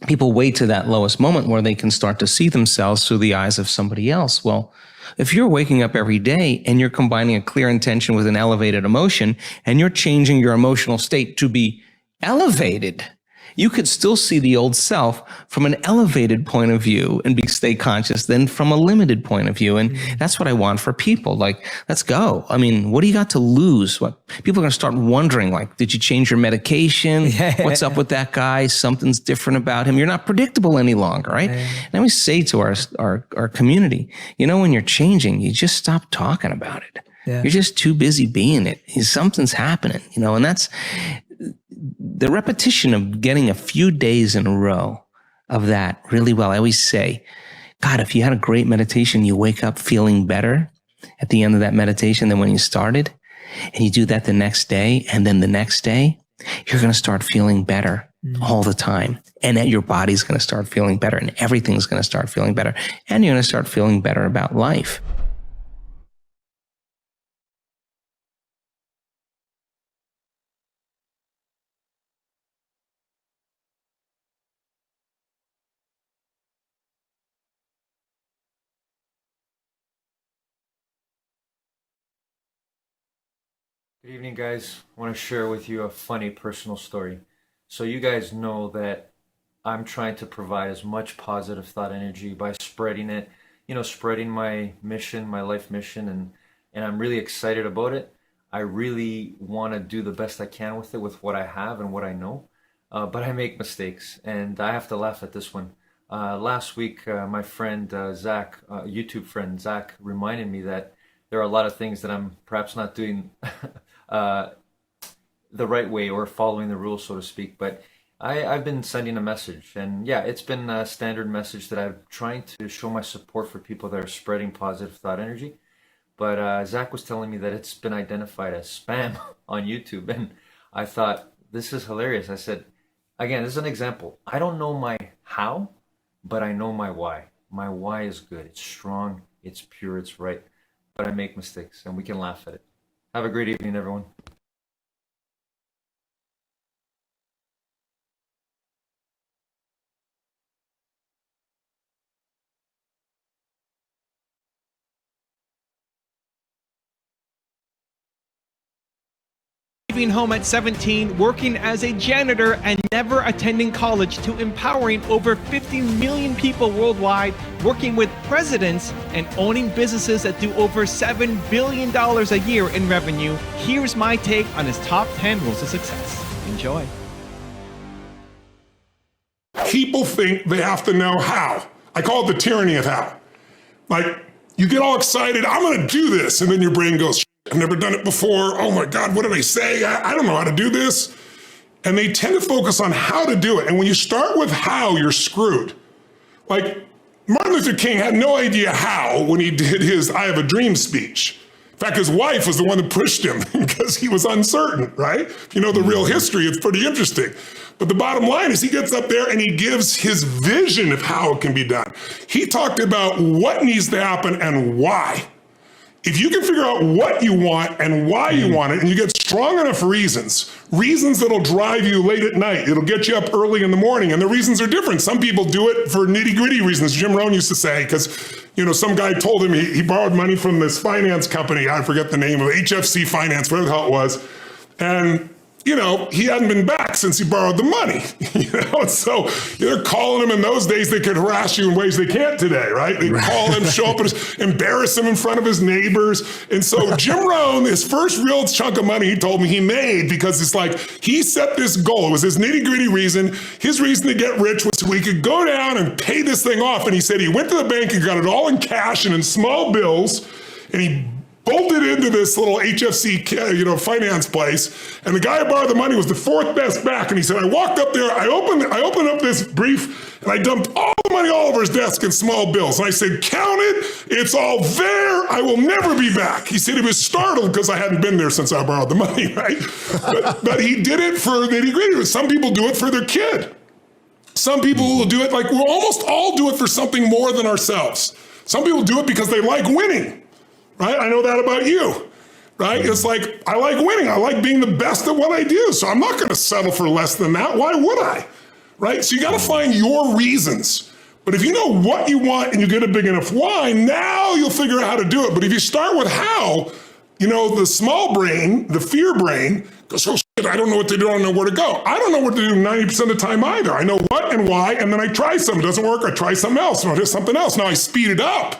people wait to that lowest moment where they can start to see themselves through the eyes of somebody else. Well, if you're waking up every day and you're combining a clear intention with an elevated emotion, and you're changing your emotional state to be elevated, you could still see the old self from an elevated point of view and stay conscious than from a limited point of view. And that's what I want for people. Like, let's go. I mean, what do you got to lose? What people are going to start wondering, like, did you change your medication? What's up with that guy? Something's different about him. You're not predictable any longer, right? And I always say to our community, when you're changing, you just stop talking about it. You're just too busy being it. Something's happening, and that's the repetition of getting a few days in a row of that really well. I always say, God, if you had a great meditation, you wake up feeling better at the end of that meditation than when you started, and you do that the next day, and then the next day, you're going to start feeling better all the time. And that your body's going to start feeling better, and everything's going to start feeling better. And you're going to start feeling better about life. Good evening, guys. I want to share with you a funny personal story. So you guys know that I'm trying to provide as much positive thought energy by spreading it, spreading my mission, my life mission, and I'm really excited about it. I really want to do the best I can with it, with what I have and what I know. But I make mistakes, and I have to laugh at this one. Last week, my friend Zach, YouTube friend Zach, reminded me that there are a lot of things that I'm perhaps not doing the right way or following the rules, so to speak. But I've been sending a message, and yeah, it's been a standard message that I'm trying to show my support for people that are spreading positive thought energy. But Zach was telling me that it's been identified as spam on YouTube, and I thought, this is hilarious. I said, again, this is an example. I don't know my how, but I know my why. My why is good. It's strong. It's pure. It's right. But I make mistakes, and we can laugh at it. Have a great evening, everyone. Leaving home at 17, working as a janitor, and never attending college, to empowering over 50 million people worldwide, working with presidents, and owning businesses that do over $7 billion a year in revenue. Here's my take on his top 10 rules of success. Enjoy. People think they have to know how. I call it the tyranny of how. Like, you get all excited, I'm gonna do this, and then your brain goes, I've never done it before. Oh my God, what did I say? I don't know how to do this. And they tend to focus on how to do it. And when you start with how, you're screwed. Like, Martin Luther King had no idea how when he did his I Have a Dream speech. In fact, his wife was the one that pushed him because he was uncertain, right? If you know the real history, it's pretty interesting. But the bottom line is he gets up there and he gives his vision of how it can be done. He talked about what needs to happen and why. If you can figure out what you want and why you want it, and you get strong enough reasons that'll drive you late at night, it'll get you up early in the morning, and the reasons are different. Some people do it for nitty-gritty reasons. Jim Rohn used to say, because some guy told him he borrowed money from this finance company, I forget the name of it, HFC Finance, whatever the hell it was, and he hadn't been back since he borrowed the money, So they're calling him. In those days, they could harass you in ways they can't today, right? They call him, show up, and embarrass him in front of his neighbors. And so Jim Rohn, his first real chunk of money, he told me he made because it's like he set this goal. It was his nitty-gritty reason. His reason to get rich was so he could go down and pay this thing off. And he said he went to the bank and got it all in cash and in small bills, and he bolted into this little HFC, finance place, and the guy who borrowed the money was the fourth best back. And he said, I walked up there, I opened up this brief, and I dumped all the money all over his desk in small bills. And I said, count it, it's all there, I will never be back. He said he was startled because I hadn't been there since I borrowed the money, right? But he did it for nitty-gritty. Some people do it for their kid. Some people will do it, we'll almost all do it for something more than ourselves. Some people do it because they like winning. Right? I know that about you, right? It's like, I like winning. I like being the best at what I do. So I'm not going to settle for less than that. Why would I? Right? So you got to find your reasons. But if you know what you want and you get a big enough why, now you'll figure out how to do it. But if you start with how, the small brain, the fear brain, goes, oh shit, I don't know what to do. I don't know where to go. I don't know what to do 90% of the time either. I know what and why, and then I try something. It doesn't work. I try something else. No, just something else. Now I speed it up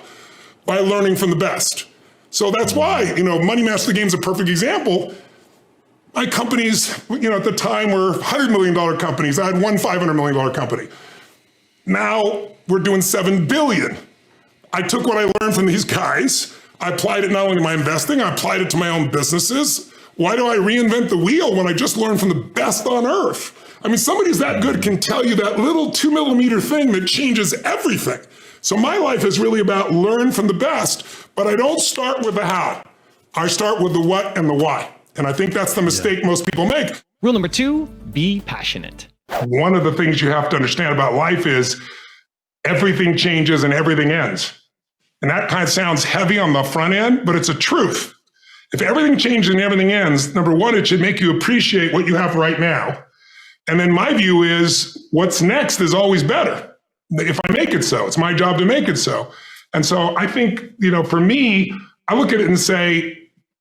by learning from the best. So that's why, Money Master the Game is a perfect example. My companies, at the time were $100 million companies. I had one $500 million company. Now we're doing $7 billion. I took what I learned from these guys. I applied it not only to my investing, I applied it to my own businesses. Why do I reinvent the wheel when I just learned from the best on earth? I mean, somebody who's that good can tell you that little 2 millimeter thing that changes everything. So my life is really about learn from the best, but I don't start with the how. I start with the what and the why. And I think that's the mistake most people make. Rule number 2, be passionate. One of the things you have to understand about life is everything changes and everything ends. And that kind of sounds heavy on the front end, but it's a truth. If everything changes and everything ends, number one, it should make you appreciate what you have right now. And then my view is what's next is always better. If I make it so, it's my job to make it so. And so I think, for me, I look at it and say,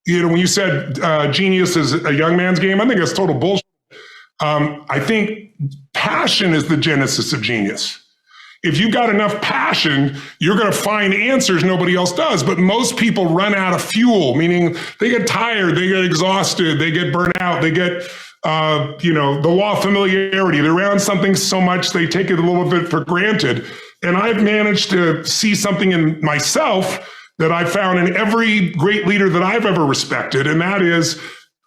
when you said genius is a young man's game, I think that's total bullshit. I think passion is the genesis of genius. If you got enough passion, you're going to find answers nobody else does. But most people run out of fuel, meaning they get tired, they get exhausted, they get burnt out, they get the law of familiarity. They're around something so much they take it a little bit for granted. And I've managed to see something in myself that I found in every great leader that I've ever respected. And that is,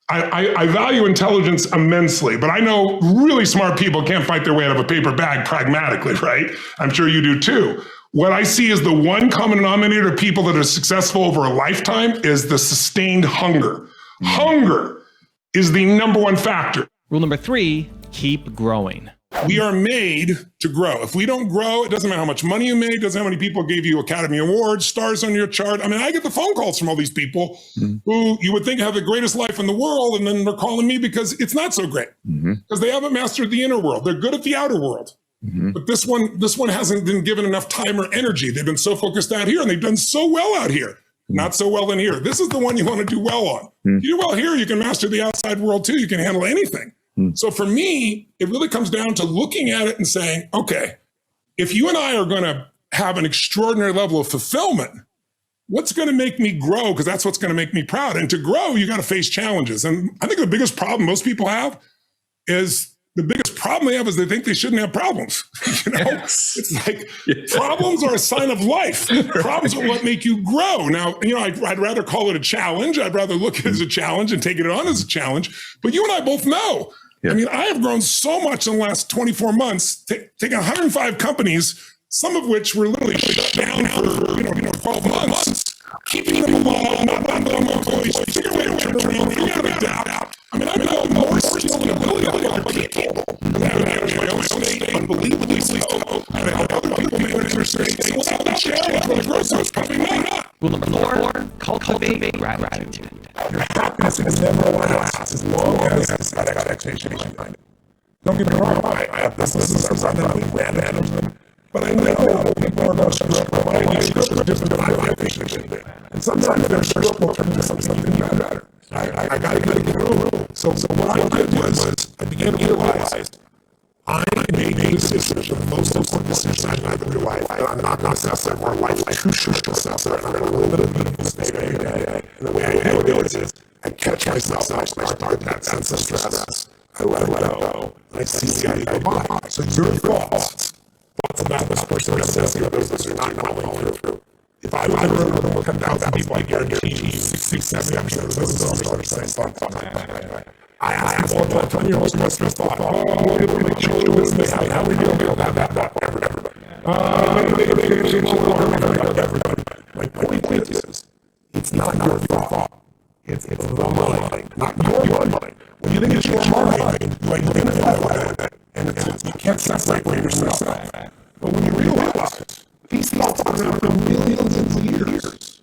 I value intelligence immensely, but I know really smart people can't fight their way out of a paper bag pragmatically, right? I'm sure you do too. What I see as the one common denominator of people that are successful over a lifetime is the sustained hunger. Hunger is the number one factor. Rule number 3, keep growing. We are made to grow. If we don't grow, it doesn't matter how much money you make, doesn't matter how many people gave you Academy Awards, stars on your chart. I mean, I get the phone calls from all these people who you would think have the greatest life in the world, and then they're calling me because it's not so great. Because they haven't mastered the inner world. They're good at the outer world. But this one hasn't been given enough time or energy. They've been so focused out here, and they've done so well out here. Not so well in here. This is the one you want to do well on. You do well here, you can master the outside world too. You can handle anything. So for me, it really comes down to looking at it and saying, okay, if you and I are going to have an extraordinary level of fulfillment, what's going to make me grow? Because that's what's going to make me proud. And to grow, you got to face challenges. And I think the biggest problem most people have is they think they shouldn't have problems. You know, it's like problems are a sign of life. Problems are what make you grow. Now, you know, I'd rather call it a challenge. I'd rather look at it as a challenge and take it on as a challenge. But you and I both know. I mean, I have grown so much in the last 24 months, taking 105 companies, some of which were literally shut down for 12 months, keeping them alive, not letting them employees figure a way to turn around, figure out adapt. I mean, I've got more skill and ability than other people. I manage my own state unbelievably so. And I help other people manage their states. Without that challenge, when it grows, so it's probably not. Rule number 4, cultivate gratitude. Your happiness is never last as long as it's got expectation behind it. Don't get me wrong, I have businesses that run them, we manage them. But I know people are going to screw up. My idea is different than I think they should be. And sometimes their screw up will turn into something better. I got to get through. So what I did was I began to realize I made a decision, the most important decision I've made in my life. And I'm not going to suffer more life too short to suffer. And I'm in a little bit of a mental state every day. And the way I handle it is I catch myself, I start that sense of stress. I let it go. I see the idea go by. So your thoughts about this person that says your business are not going through. If I was in a room with 10,000 people, I guarantee you 60-70% of the business owners are the same thought. I ask people all the time, what's my stress thought? What do we change the business? How we deal with that? Everybody. Everybody. My point is, it's not your thought. It's the mind, not your mind. When you think it's your mind, you identify with it. And you can't separate from yourself. But when you realize these thoughts have been around for millions of years,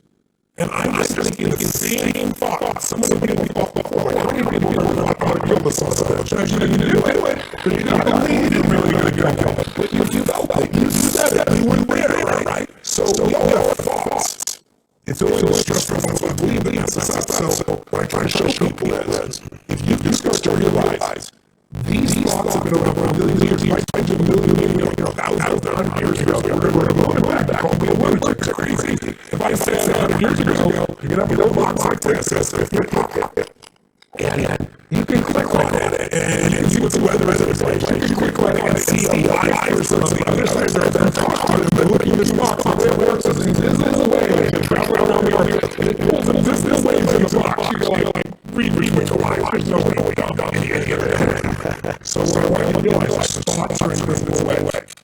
and I'm just thinking the same thought. Some of the people before, like, how many people want to kill themselves? You didn't do it because you didn't believe you're really going to kill them. But you felt it, you said it, you were there, right? So we all have thoughts. It's always stressful. I believe in that success. So what I try to show people is, if you can start to realize these thoughts have been around for a million years. Like, I did a million, 1,000 years ago, they were going back. They called me a lunatic. It's crazy. If I said 100 years ago, you're going to have a box like this in your pocket. And you can click on it and you can see what the weather is. You can click on it and see the lives on the other side of that talk to them. They look in this box. The way it works is invisible waves. They travel around the earth. And it pulls invisible waves in the box. You go like, read between the lines. There's no way down any of it. So what I want you to realize is thoughts are invisible waves.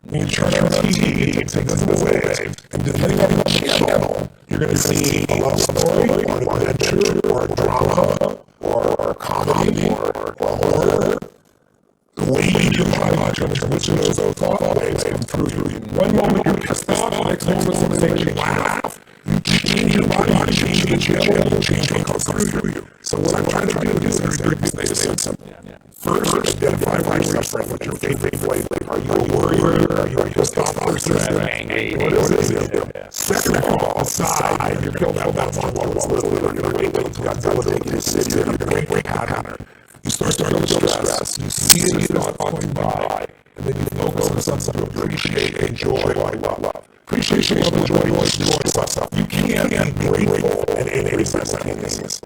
When you turn on TV, it's invisible waves. And depending on the channel, you're going to see a love story, or an adventure, or a drama, or a comedy, or horror. The way you determine which of those thought waves come through you. One moment you're pissed off, the next moment something makes you laugh. You change your body, change the channel, change what comes through you. So what I'm trying to do is very simple. First, identify why you're suffering. What's your favorite flavor? Are you a worrier? Are you a pissed off person? What is it? Second of all, aside, you're killed out that one little, you're going to wait until God's elevated you sit here, you're going to break pattern. You start to feel stress. You see it, you thought going by. And then you focus on something to appreciate, enjoy, love. Appreciation, love, enjoy stuff. You can't be grateful and angry simultaneously.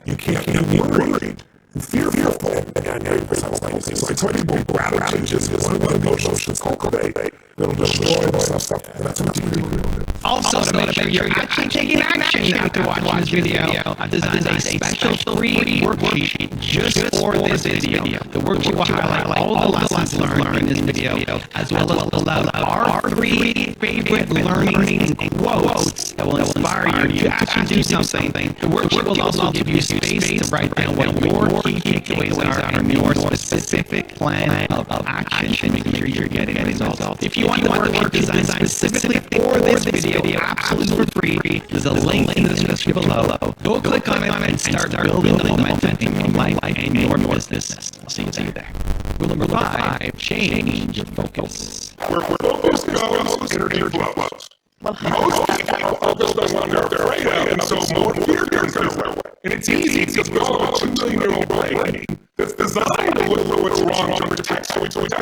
You can't be worried and fearful and angry simultaneously. So I tell people gratitude is one of the emotions cultivate that'll destroy the stuff. And that's what you do. Also, to make sure you're actually taking action after watching this video, I designed a special free worksheet just for this video. The worksheet will highlight all the lessons learned in this video, as well as pull out our 3 favorite learnings and quotes that will inspire you to actually do something. The worksheet will also give you space to write down what your key takeaways are in your specific plan of action, making sure you're getting results. If you want the worksheet designed specifically for this video, absolutely for free, there's a link in the description below. Go click on it and start building the momentum in your life and your business. I'll see you there. Rule number 5, change your focus. Where focus goes, energy flows. Most people focus on what they're afraid of, and so more fear comes their way. And it's easy because we all have a 2 million-year-old brain that's designed to look for what's wrong to protect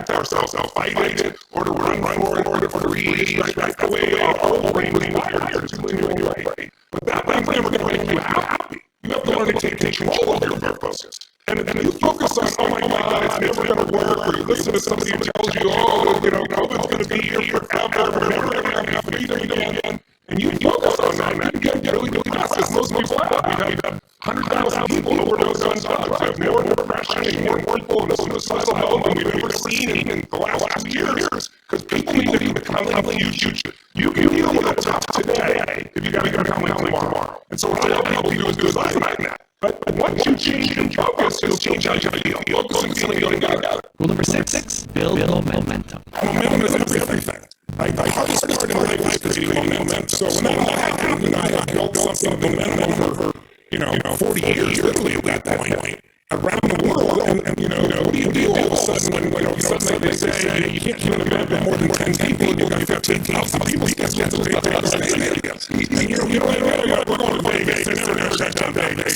ourselves, fight it, or to run for it, or to freeze. That's the way our whole brain is wired to continually afraid. But that brain's never going to make you happy. You have to learn to take control of your focus. And if you focus on, oh my God, it's never going to work, or you listen to somebody who tells you, oh, COVID's going to be here forever, we're never going to have anything again, and you focus on that, you get really depressed, as most people have. We have 100,000 people who overdose on drugs, we have more depression, and more people in suicidal health than we've ever seen in the last years, because people need to be becoming huge. You can deal with it tough today if you got to become tomorrow. And so what I help people do is design that. But once you change your focus, you'll change how you feel. Focus on something you got. Rule number 6, build momentum. Momentum is everything. The hardest part in life is creating momentum. So when that happened, I had built something momentum over, 40 years, literally at that point, around the world. And what do you do all of a sudden when, suddenly they say, you can't run a event with more than 10 people, and you've got 15,000 people scheduled to take the stadium. We're going to Vegas, they never shut down Vegas.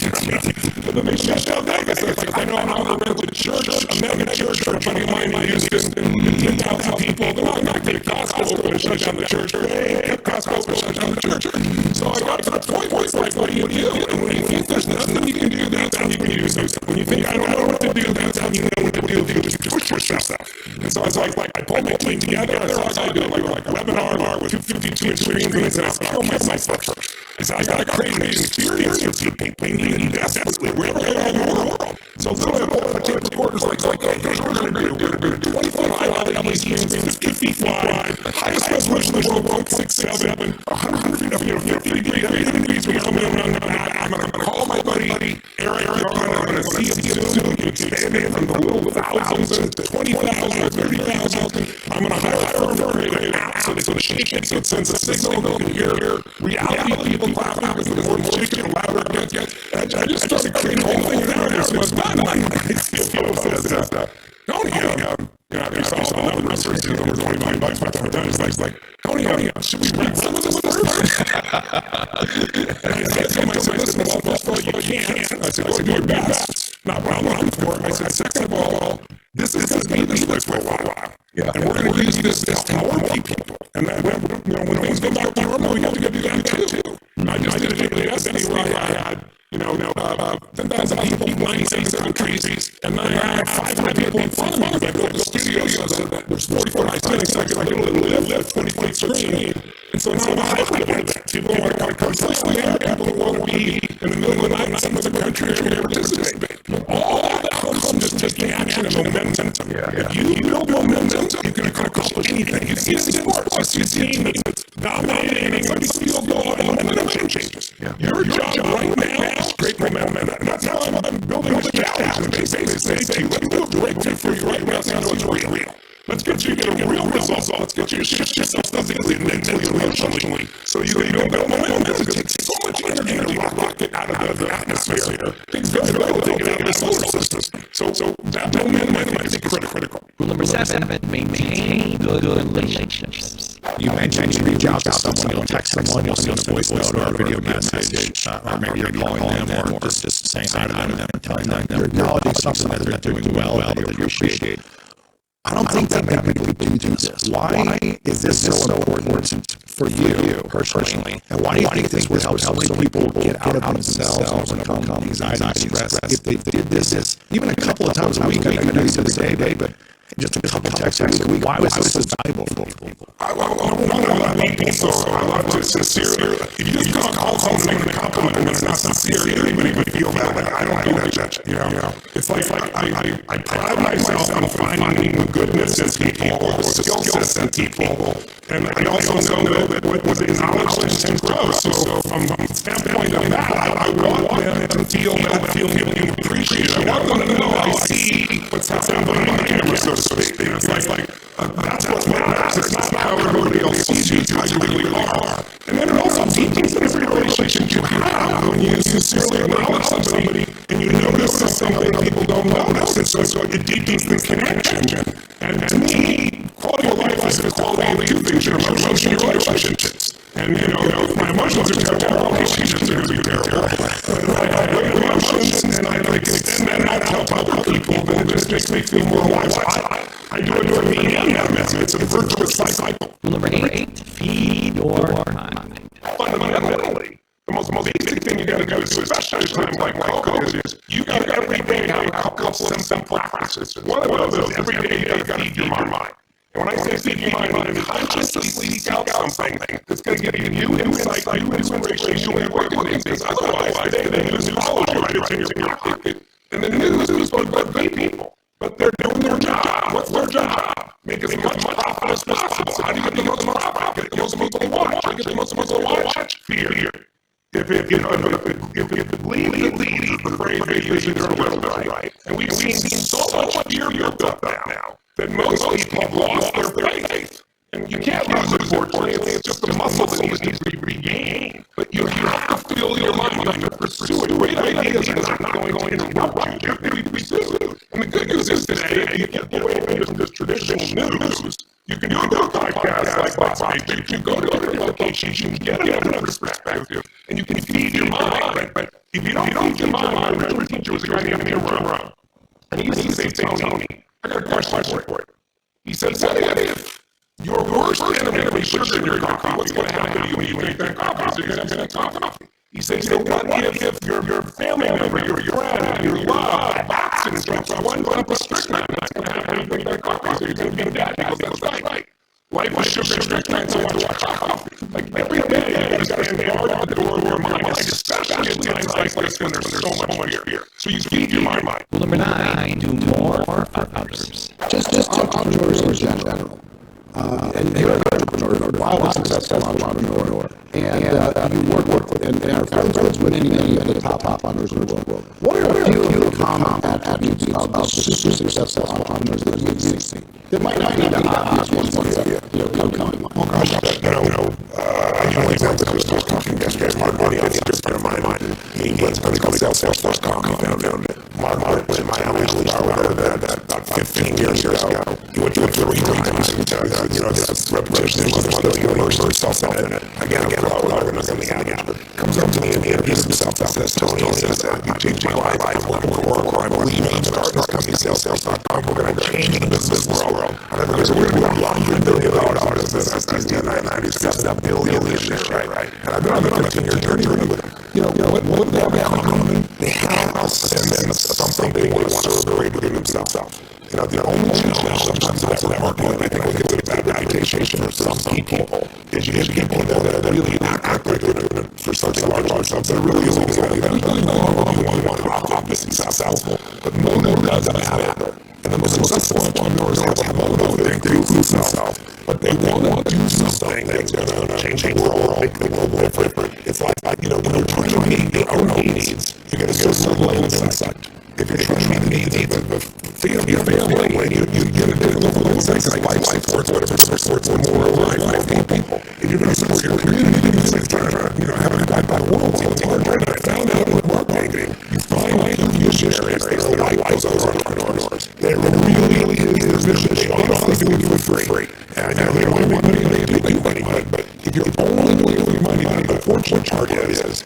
But then they shut down Vegas. It's like, I know how to rent a church, a mega church for a buddy of mine in Houston, 10,000 people. They're not going to take Costco open and shut down the church. They kept Costco open and shut down the church. So I got to the point where it's like, what do you do? And when you think there's nothing you can do, that's how you can do something. When you think, I don't know what to do, that's how you know what to do. You just push yourself. And so I was like, I pulled my team together. I thought I did like a webinar with 52 screens, and I said, I'll kill myself first. I said, I got to create an experience for people. They need desperately wherever they are in the world. So little tape recorders like, hey, here's what we're going to do. 25 LED screens, 50 feet wide, highest resolution is 1.67, 150 degrees. We come in around the back. I'm going to call my buddy Eric. I'm going to see him soon. Expanding from the little thousands to 20,000 or 30,000. I'm going to hire a firm to create an app so they can shake it so it sends a signal. You can hear reality people clapping because the more shake it, the louder it gets. And I just started creating a whole thing out there. So it's not like my CFO says, Tony, I saw all the numbers for $25 by the time. It's like, Tony, should we read some of this first? And I said to myself, listen, well, first of all, you can't. I said, well, do your best. Not what I'm looking for. I said, second of all, this is going to be this way for a while. Yeah. And we're going to use this to more people. And then, when things go back to normal, we have to do that too. I just did a destiny where I had, 10,000 people in 96 countries, and then I had 500 people in front of me because I built the studio. So there's 44 settings, I can live 20-foot screen. And so now I'm a hybrid of that. People want to come personally there, people who want to be in the middle of the night in some other country or participate. All that comes from just taking action and momentum. If you build momentum, you can accomplish anything. You see it in sports. You see a team that's dominating, everybody's field goal, and then momentum changes. Your job right now is great momentum. And that's how I'm building this challenge. And they say to you, let's do a breakthrough for you right now so you know it's real. Let's get you to get a real result. Let's get you to shift yourself physically, mentally, emotionally. So you build that momentum. It takes so much energy to rock it out of the atmosphere. Things very well to take it out of the solar system. So that momentum, I think, is critical. Rule number 7, maintain good relationships. You mentioned you reach out to someone, you'll text someone, you'll send a voice note or a video message, or maybe you're calling them or just saying hi to them and telling them you're acknowledging something that they're doing well that you appreciate. I don't think that many people do this. Why is this so important for you personally? And why do you think this would help so many people get out of themselves and overcome anxiety and stress if they did this even a couple of times a week? I know you said the day, but just a couple of texts a week. Why was this so valuable for people? I love people, so I love to sincerely. If you just call someone and compliment them, it's not sincere. Anybody would feel that. Like, I don't do that, It's like I pride myself on finding the goodness in people or the skill sets in people. And I also know that with acknowledgement and growth. So from the standpoint of that, I want them to feel that feeling appreciated. I want them to know I see what's happening behind the camera, so to speak. It's like that's what matters. It's not how everybody else sees you, it's how you really are. And then it also deepens every relationship you have when you sincerely acknowledge somebody and you notice something that people don't notice. And so it deepens the connection. And to me, quality of life is the quality of two things, your emotions and your relationships. And, if my emotions are terrible, relationships are going to be terrible. When I have great emotions and I can extend that out to help other people, then it just makes me feel more alive. I do it for me and them. It's a virtuous cycle. Rule number 8, feed your mind. Fundamentally, the most basic thing you got to do, especially at a time like COVID, is you got to every day have a couple of simple practices. One of those is every day you got to feed your mind. And when I say feed your mind, I mean consciously seek out something that's going to give you new insight, new inspiration, new way of looking at things. Otherwise, today the news follows you right in your pocket. And the news is supposed to be people. But they're doing their job. What's their job? Make as much profit as possible. How do you get the most profit? Get the most people to watch. Get the most people to watch. Fear. If it leads is the phrase they use in their website. And we've seen so much fear built up now that most people have lost their faith. And you can't lose it, unfortunately. It's just a muscle that needs to be regained. But you have to fill your mind. You have to pursue it. Great ideas are not going to interrupt you. You have to be pursued. And the good news is today, if you get away from just traditional news, you can do podcasts like this. You go to other locations, you can get another perspective, and you can feed your mind. But if you don't feed your mind, remember teachers are going to get wrong. And he used to say, Tony, I got a question for you. He said, what if your worst enemy was sugar in your coffee? What's going to happen to you when you drink that coffee? So you're going to drink coffee. He said, what if your family member, your friend, your love, accident drops one cup of strychnine? That's going to happen when you drink that coffee. So you're going to be dead because that's right. Life is sugar and strychnine, so watch coffee. Like every day, you got to stay guard the door of your mind, especially in times like this when there's so much fear. So you feed your mind. Rule number 9, do more for others. Just entrepreneurs in general. And you're an entrepreneur, a wildly successful entrepreneur, and you work with and are friends with many of the top entrepreneurs in the world. What are a few of the common attributes of super successful entrepreneurs that you've seen? There might not be that obvious ones for you. Oh gosh, I example, I was talking yesterday, Mark Money, it's just in my mind. He was going to go sell coffee down there. Mark was in my house about 15 years ago. He went to it 3 times. This repetition was one of the universe self in it. Again, I'm not going to be comes up to me and he introduces himself. Says, Tony, you changed my life. I'm one more. I believe in starting this company, sales.com. We're going to change the business world. And everybody's going to do $100 billion in business. That's the 97 billion this year, right? And I've been on a 15-year journey with them. What do they have in common? They have a sense of something they want to serve within themselves. The only challenge sometimes in that market, I think we get a bad reputation for some people, is you get people that really act like they're doing it for something large themselves. There really isn't anything that you want to rock be successful, but motive doesn't matter. And the most successful entrepreneurs have a motive, they include themselves, but they want to do something that's going to change the world, make the world different. It's like when you're trying to meet your own needs, you get a certain level of insight. If you're trying to meet the needs of your family, and you get a different level of insight, like life supports, whatever supports more life people. If you're going to support your community, it's like trying to have an impact on the world. So it's larger. And I found out with marketing, you find your visionaries that are like those other entrepreneurs. They really is their vision. They honestly do it for free. And they want to make money, they do money, but if you're only doing it for money, then the unfortunate part is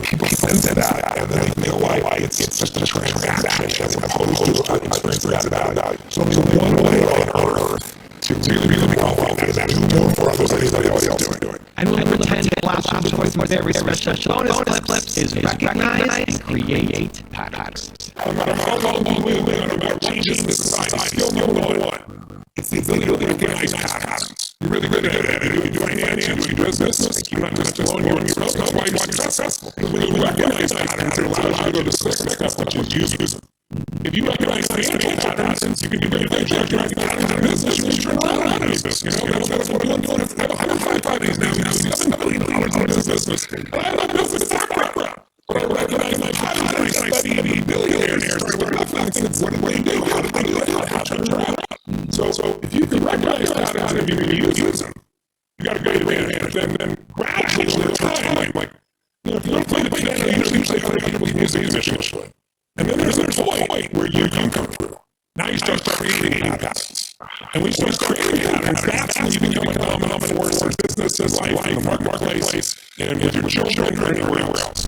people sense that, and then they feel like it's just a transaction as opposed to an experience that value. So there's one way on earth to really become wealthy, and that is do more for others than anybody else is doing. And rule number 10, last choice, my very special bonus clips is recognize and create patterns. No matter how long you live, no matter what changes in society, skill number one, it's the ability to recognize patterns. You're really good at it. You do finance, you do business, you're not just alone, you're on your own. That's why you're successful. When you recognize patterns, it allows you to go to the next step, which is use them. If you recognize financial patterns, you can do very good. You recognize patterns in business, you can turn around a business. That's what I'm doing. I have 5 companies now. We have $7 billion in business. But I have a business background. But I recognize my patterns, and I see the billionaires with nothing. What do they do? How do they do it? How do they turn around? So if you can recognize patterns and you can use them, you got a great advantage. And then gradually over time, like, if you don't play the piano, you usually play other music initially. And then there's a point where you can come through. Now you start creating patterns. And when you start creating patterns, that's when you become a dominant force in business and life, in the marketplace, and with your children or anywhere else.